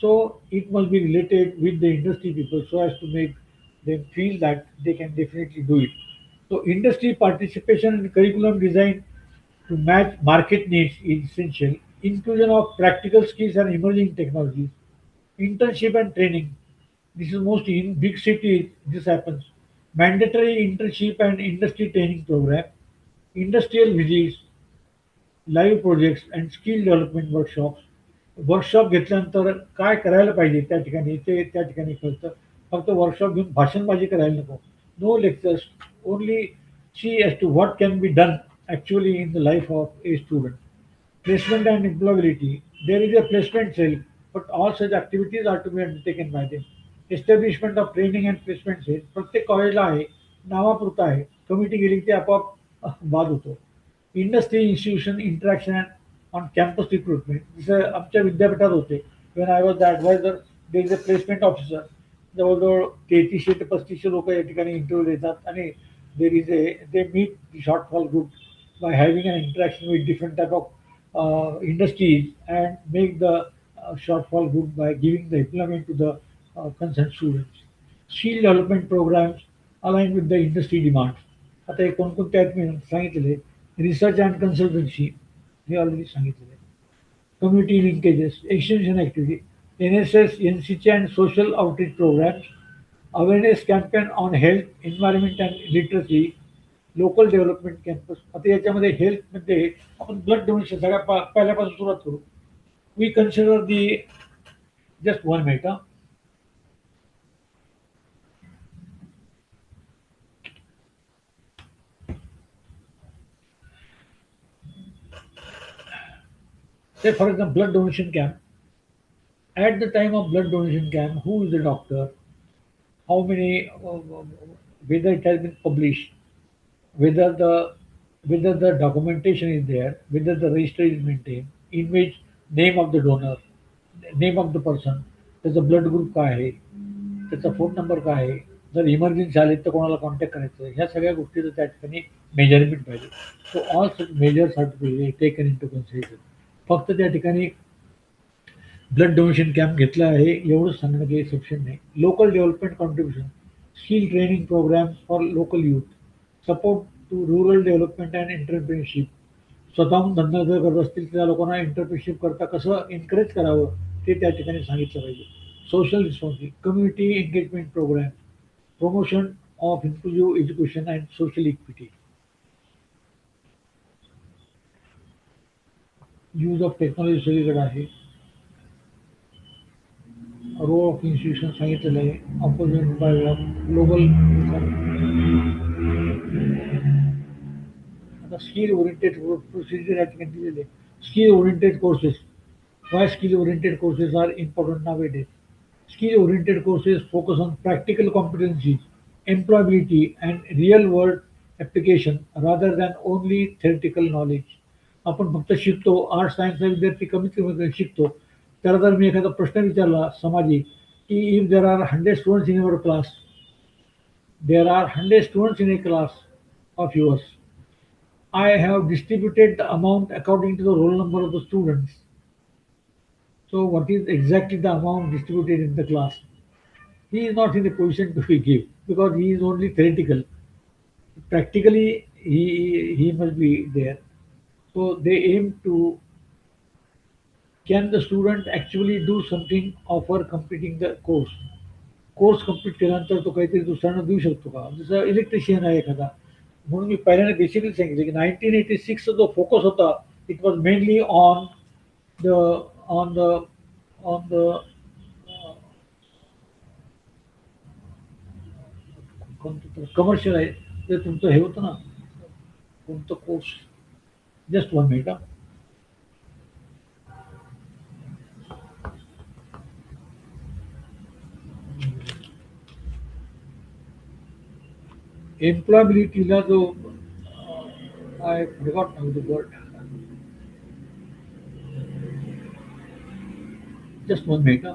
So it must be related with the industry people so as to make them feel that they can definitely do it. So industry participation in curriculum design to match market needs is essential. Inclusion of practical skills and emerging technologies. Internship and training. This is mostly in big cities this happens. Mandatory internship and industry training program. Industrial visits, live projects and skill development workshops. Workshop घेतल्यानंतर काय करायला पाहिजे त्या ठिकाणी ते त्या ठिकाणी कळतं. फक्त वर्कशॉप घेऊन भाषणबाजी करायला नको. No lectures, only see as to what can be done actually in the life of a student. Placement and employability. There is a placement cell but all such activities are to be undertaken by them. Establishment of training and placement cell. प्रत्येक कॉलेजला आहे, नावापुरतं आहे. Committee गेली की ते आपोआप बाद होतो. Industry institution interaction on campus recruitment. जसं आमच्या विद्यापीठात होते, when I was the adviser, there is a placement officer. जवळजवळ 3300 ते 3500 लोक या ठिकाणी इंटरव्ह्यू देतात आणि there is they meet the shortfall group by having an interaction with different type of industries and make the shortfall group by giving the employment to the concerned students. Skill development programs aligned with the industry demands. आता हे कोणकोणते आहेत मी सांगितलेले. Research and consultancy हे already सांगितलेले. Community linkages, extension activity, NSS, NCC and social outreach programmes, awareness campaign on health, environment and literacy, local development campus. आता याच्यामध्ये हेल्थमध्ये आपण ब्लड डोनेशन सगळ्या पहिल्यापासून सुरुवात करू. We consider the, just one minute. Say for example, blood donation camp. At the time of blood donation camp, who is the doctor? How many? Whether it has been published, whether the documentation is there, whether the register is maintained, in which name of the donor, name of the person, त्याचा blood group काय आहे, त्याचा phone number काय आहे, जर emergency आली तर कोणाला कॉन्टॅक्ट करायचं, ह्या सगळ्या गोष्टीचं त्या ठिकाणी मेजरमेंट पाहिजे. So all measures are to be taken into consideration. फक्त त्या ठिकाणी ब्लड डोनेशन कॅम्प घेतला आहे एवढंच सांगणं काही सफिशियंट नाही. Local development contribution, skill training program for local youth, support to rural development and entrepreneurship. स्वतःहून धंदा जर करत असतील त्या लोकांना एंटरप्रेन्योरशिप करता कसं एनकरेज करावं ते त्या ठिकाणी सांगितलं पाहिजे. Social responsibility, community engagement program, promotion of inclusive education and social equity, use of technology सगळीकडे आहे. रोल ऑफ इन्स्टिट्यूशन सांगितलेलं आहे. Opposite by global. आता स्किल ओरिएंटेड प्रोसिजर या ठिकाणी दिलेले. Skill oriented courses. Why skill-oriented courses are important nowadays? Skill-oriented courses focus on practical competencies, employability, and real-world application rather than only theoretical knowledge. आपण फक्त शिकतो, art सायन्सचा विद्यार्थी कमीत कमी शिकतो. त्याला जर मी एखादा प्रश्न विचारला सामाजिक, की if there are 100 students in your class, there are 100 students in a class of yours. I have distributed the amount according to the roll number of the students. So what is exactly the amount distributed in the class? He is not in a position to give because he is only theoretical. Practically, he must be there. So they aim to, can the student actually do something after completing the course? Course complete केल्यानंतर तो काहीतरी दुसऱ्यांना देऊ शकतो का? जसं electrician आहे एखादा. म्हणून मी पहिल्यांदा बेसिकली सांगितलं की 1986चा जो फोकस होता, it was mainly the on the on the कोणतं कमर्शियल आहे ते तुमचं हे होतं ना, कोणतं कोर्स. Just one minute. एम्प्लॉयबिलिटीला जो I forgot now the word. Just one minute.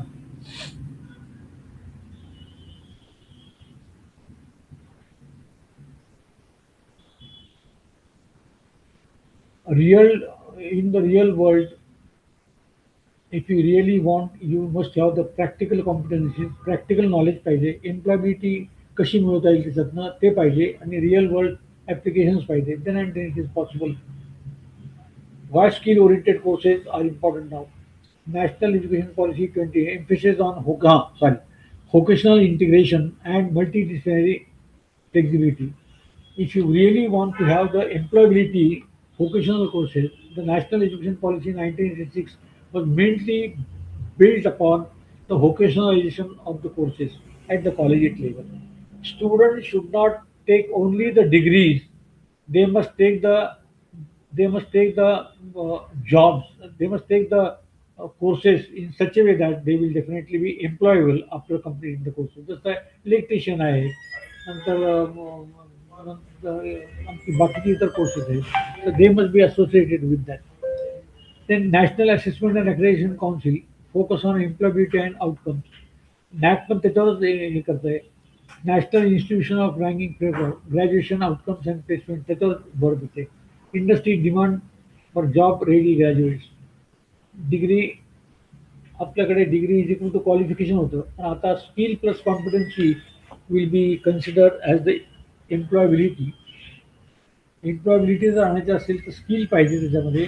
Real, in the real world, if you really want, you must have the practical competencies, practical knowledge पाहिजे. एम्प्लॉयबिलिटी कशी मिळवता येईल त्याच्यातनं ते पाहिजे आणि रिअल वर्ल्ड ॲप्लिकेशन्स पाहिजे. Then and then it is possible. Why skill oriented courses are important now? National Education Policy 20 emphasis on vocational integration and multidisciplinary flexibility. If you really want to have the employability vocational courses, the National Education Policy 1986 was mainly built upon the vocationalization of the courses at the collegiate level. Students should not take only the degrees; they must take the jobs. They must take the courses in such a way that they will definitely be employable after completing the courses. जसं electrician आहे, नंतर आमची बाकीची इतर courses आहेत, तर they must be associated with that. Then national assessment and accreditation council focus on employability and outcomes. NAAC पण त्याच्यावरच हे करत आहे. National institution of ranking framework, graduation outcomes and placement त्याच्यावर भर देते. Industry demand for job ready graduates. Degree, आपल्याकडे degree is equal to qualification होतं, पण आता skill plus competence will be considered as the employability. Employability जर आणायची असेल तर स्किल पाहिजे त्याच्यामध्ये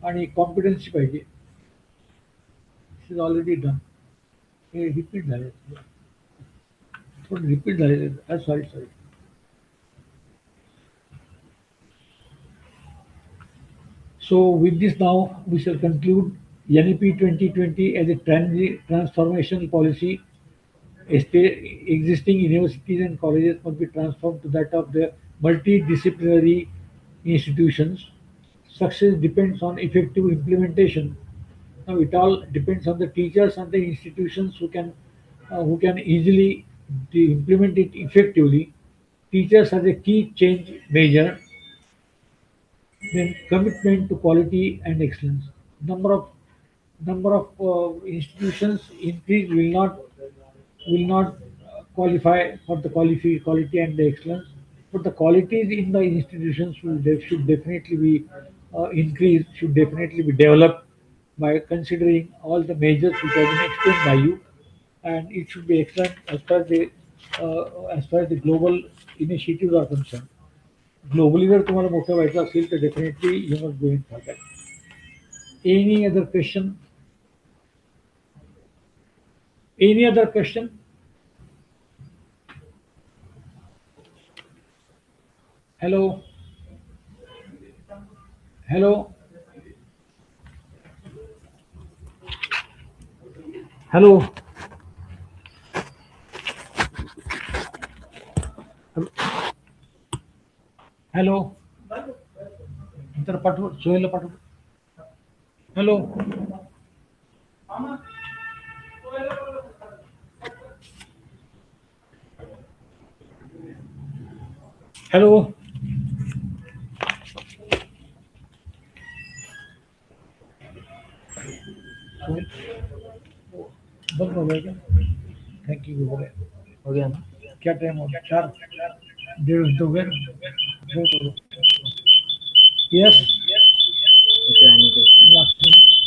आणि कॉम्पिटन्सी पाहिजे. Is already done. हे रिपीट झाले, थोडं रिपीट झालेले. Sorry sorry. So with this now we shall conclude NEP 2020 as a transformational policy. Existing universities and colleges must be transformed to that of the multidisciplinary institutions. Success depends on effective implementation. Now it all depends on the teachers and the institutions who can easily implement it effectively. Teachers as a key change measure. Then commitment to quality and excellence. Number of institutions increase will not qualify for the quality and the excellence, but the qualities in the institutions should definitely be increased, should definitely be developed by considering all the measures which have been explained by you, and it should be excellent as far as the global initiatives are concerned. Globally जर तुम्हाला मोठं व्हायचं असेल तर definitely you must go in for that. Any other question? Any other question? Hello? Hello? Hello? Hello? इतर पाठव, सोहेलला पाठव. हॅलो? हॅलो? सोहेल बंद हो गया क्या? Thank you. हो गया ना. क्या टाइम हो गया? 4 1.5 घंटे हो गए. बहुत हो गया. Yes. If you have any question,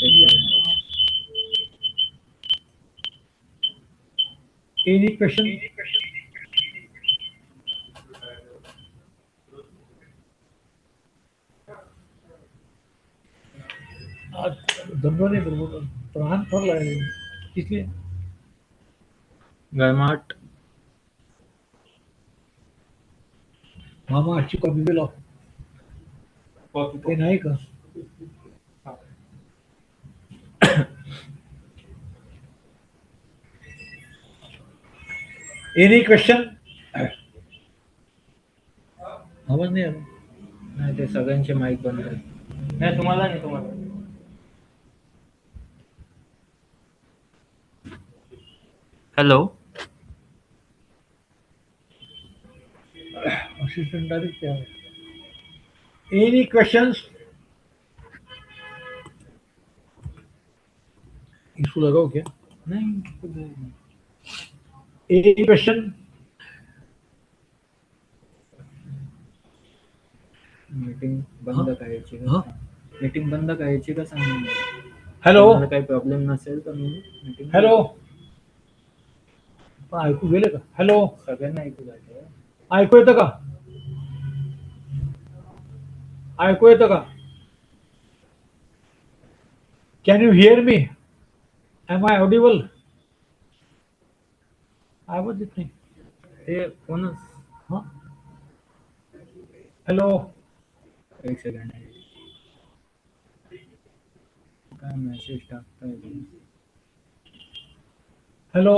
एक second. Any question? आज धंधो नहीं बरोबर प्रधान ठरला आहे इसलिए गरमाट. मामा आजची कॉपी दिला ते नाही का? Any question? आवाज नाही आला. नाही ते सगळ्यांचे माईक बंद आहे. नाही तुम्हाला नाही, तुम्हाला. हॅलो. असिस्टेंट डायरेक्ट क्या है? Any questions? इसको लगाओ क्या? नाही. Any question? मीटिंग बंद करायची का? मीटिंग बंद करायची का सांग. हॅलो? तुम्हाला काही प्रॉब्लेम नसेल तर मी मीटिंग. हॅलो? पण ऐकू गेले का? हॅलो? सगळ्यांना ऐकू जाते. ऐकू येतं का? ऐकू येतं का? Can you hear me? Am I audible? आवाज येत नाही. ते कोणच. हा. हॅलो? एक सेकंड. काय मेसेज टाकताय तुम्ही? हॅलो?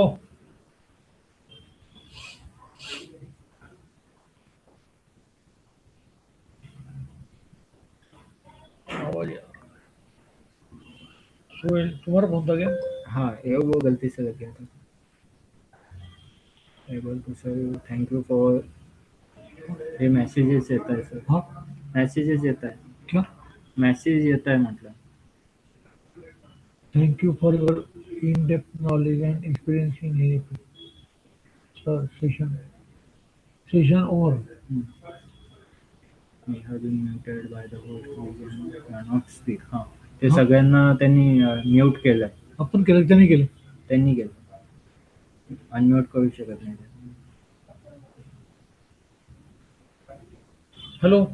आवाज सोहेल तुम्हारा फोन था क्या? हाँ, ये वो गलती से लग गया था. Able to sir thank you for. ये मैसेजेस येता है सर. हाँ मैसेजेस येता है. क्या? मैसेज येता है मतलब. Thank you for your in depth knowledge and experience in NEP. Sir session over. We have been muted by the host. We cannot speak. हाँ, ते सगळ्यांना त्यांनी म्यूट केलंय. आपण केलं त्याने केलं? त्यांनी केलं. अनम्यूट करू शकत नाही. हॅलो?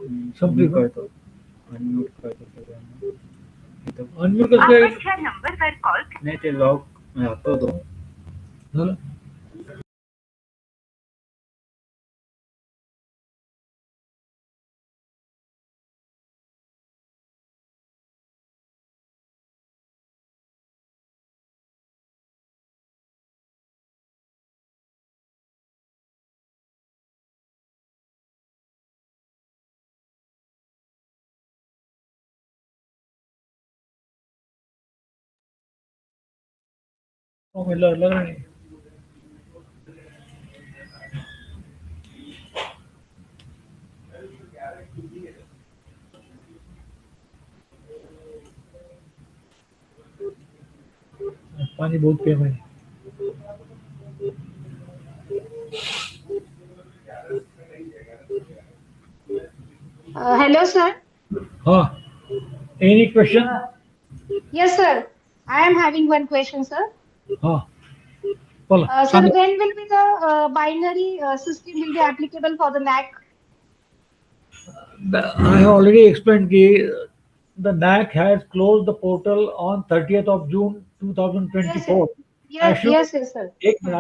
संपली का? करतो अनम्यूट करतो सगळ्यांना इथं अनम्यूट कसं काय? आपण ज्या नंबरवर कॉल नाही ते लॉक राहतो तो झालं? लग नहीं. पानी बहुत पिया मैंने. Hello, sir. हाँ. Any question? Uh, yes, sir. I am having one question, sir. हाँ. बोला. Sir, when will be the binary system will be applicable for the NAC? I have already explained that the NAC has closed the portal on 30th of June Yes, sir. 2024. Yes, Assuming, yes, yes, sir.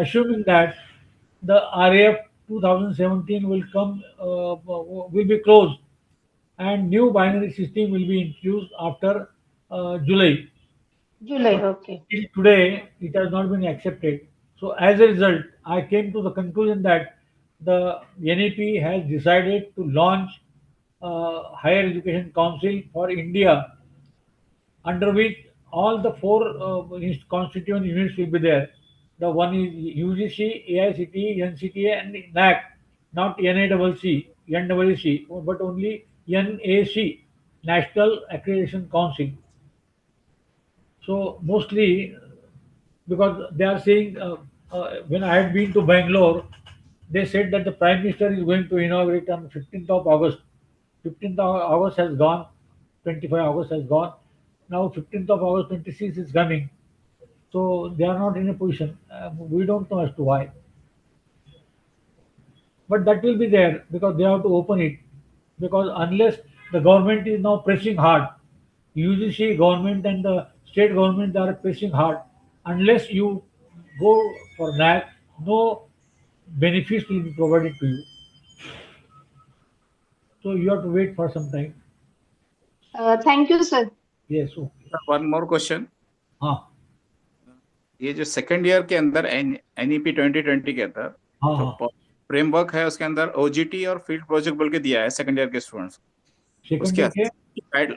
assuming that the RAF 2017 will come, will be closed, and new binary system will be introduced after July. July, But okay. till today, it has not been accepted. So as a result, I came to the conclusion that the NEP has decided to launch Higher Education Council for India, under which all the four constituent units will be there. The one is UGC, AICTE, NCTA, and NAC, not NACC, NCC, but only NAC, National Accreditation Council. So mostly, because they are saying, when I had been to Bangalore, they said that the Prime Minister is going to inaugurate on 15th of August. 15th of August has gone, 25 August has gone. Now 15th of August 26 is coming. So they are not in a position. We don't know as to why. But that will be there because they have to open it. Because unless the government is now pressing hard, UGC government and the state government are pressing hard. Unless you go for that, no benefits will be provided to you. So you have to wait for some time. Thank you, sir. Yes, okay. One more question. हाँ ये जो second year के अंदर NEP 2020 के अंदर हाँ जो हाँ. फ्रेमवर्क है उसके अंदर ओजीटी और फील्ड प्रोजेक्ट बोल के दिया है सेकंड ईयर के स्टूडेंट्स. सेकंड उसके ईयर के. गाइड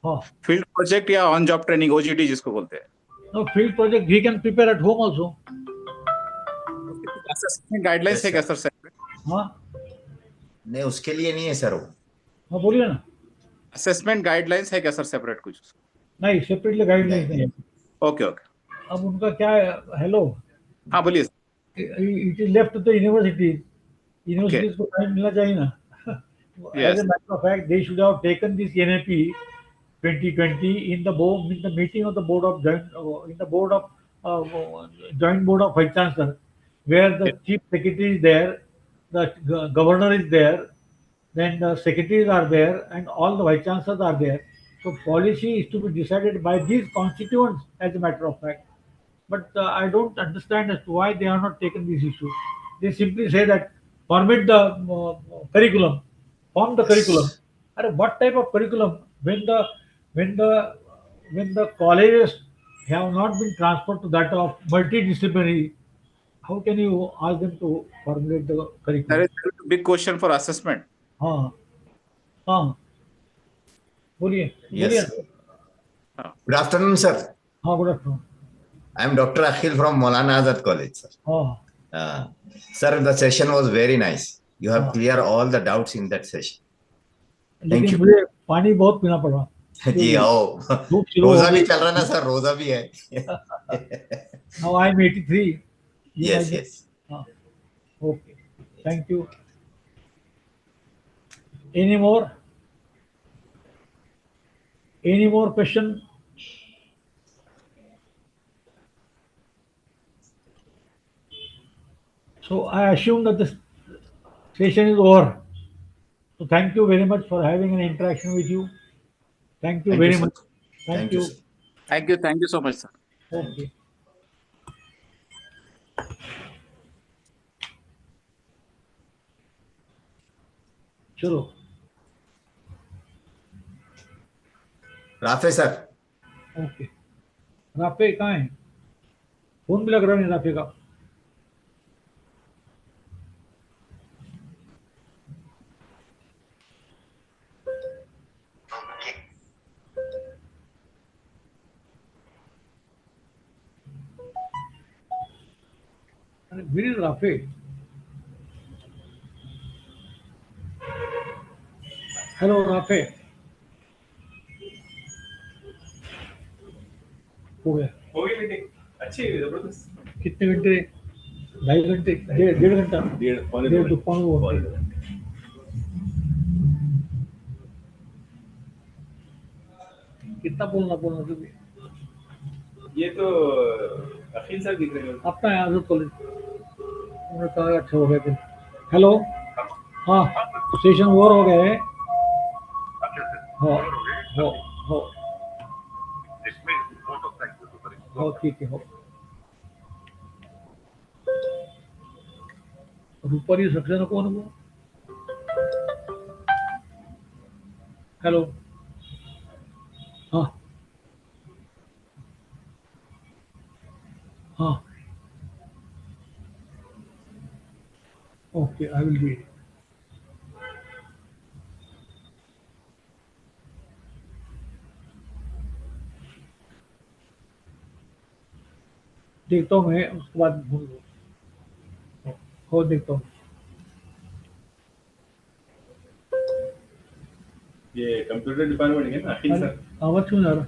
हाँ. फील्ड प्रोजेक्ट या ऑन जॉब ट्रेनिंग ओजीटी जिसको बोलते हैं. No field project he can prepare at home also. Assessment guidelines है क्या सर सेपरेट? हाँ नहीं, उसके लिए नहीं है सर वो. हाँ बोलिए ना. असेसमेंट गाइडलाइंस है क्या सर सेपरेट कुछ? नहीं सेपरेटली गाइडलाइंस नहीं है. Okay okay. अब उनका क्या है. हेलो. हाँ बोलिए. It is left to the universities. Universities को टाइम मिलना चाहिए ना. As a matter of fact, they should have taken this NEP 2020 in the board, in the meeting of the board of joint, in the board of joint board of vice chancellor, where the chief secretary is there, the governor is there, then the secretaries are there, and all the vice chancellors are there. So policy is to be decided by these constituents, as a matter of fact. But I don't understand as to why they are not taken these issues. They simply say that permit the curriculum, form the curriculum. What type of curriculum when the when the colleges have not been transferred to that of multidisciplinary? How can you ask them to formulate the There curriculum? is a big question for assessment. हाँ हाँ बोलिए बोलिए. Yes. Good afternoon, sir. हाँ good afternoon. I am Dr. Akhil from Maulana Azad College, sir. हाँ Sir, the session was very nice. You have हाँ. cleared all the doubts in that session. लेकिन you. मुझे पानी बहुत पीना पड़ा. जी आओ. धूप शुरू हो रोजा भी गई. चल रहा ना सर, रोजा भी है. Now I am 83. You Yes, might be- yes. Okay. Thank you. Any more? Any more question? So I assume that this session is over. So thank you very much for having an interaction with you. Thank you Thank you, very sir. much. Thank you, sir. Thank you so much, sir. Okay. चलो Rafe sir, okay Rafe कहाँ है phone भी लग रहा नहीं Rafe का Where is Rafe? Hello Rafe हो गया मीटिंग अच्छी जबरदस्त कितने घंटे 2.5 घंटे 1.5 घंटा डेढ़ दो पौने घंटे कितना बोलना बोलना जो भी ये तो अखिल सर दिख रहे हैं अपना है आजत कॉलेज उन्होंने कहा अच्छा हो गया फिर हेलो हाँ स्टेशन ओवर हो गए हाँ हो हो हो ठीक है हो रूपाली सक्सेना कौन है वो हेलो हाँ हाँ ओके आई विल रीड देखता हूँ मैं उसके बाद भूल हो देखता हूँ ये कंप्यूटर डिपार्टमेंट है ना अखिल सर आवाज क्यों जा रहा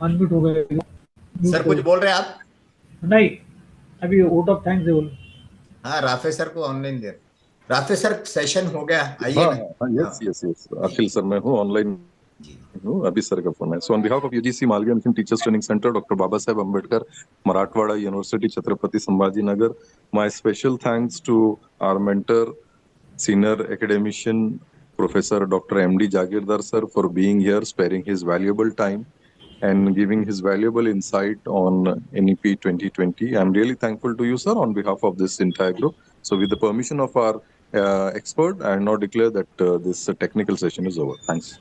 अनम्यूट हो गया सर कुछ बोल रहे हैं आप? नहीं अभी वोट ऑफ थैंक्स है बोल हाँ, राफे सर को ऑनलाइन दे। राफे सर सेशन हो गया, आइए हाँ ना। हाँ yes yes yes Akhil sir मैं हूँ ऑनलाइन हूँ अभी सर का फोन है so on behalf of UGC Malaviya mission teachers training centre doctor Baba Saheb Ambedkar Marathwada university Chhatrapati Sambhaji Nagar my special thanks to our mentor senior academician Professor Dr. M.D. Jagirdar sir for being here, sparing his valuable time and giving his valuable insight on NEP 2020. I'm really thankful to you, sir, on behalf of this entire group. So with the permission of our expert, I now declare that this technical session is over. Thanks.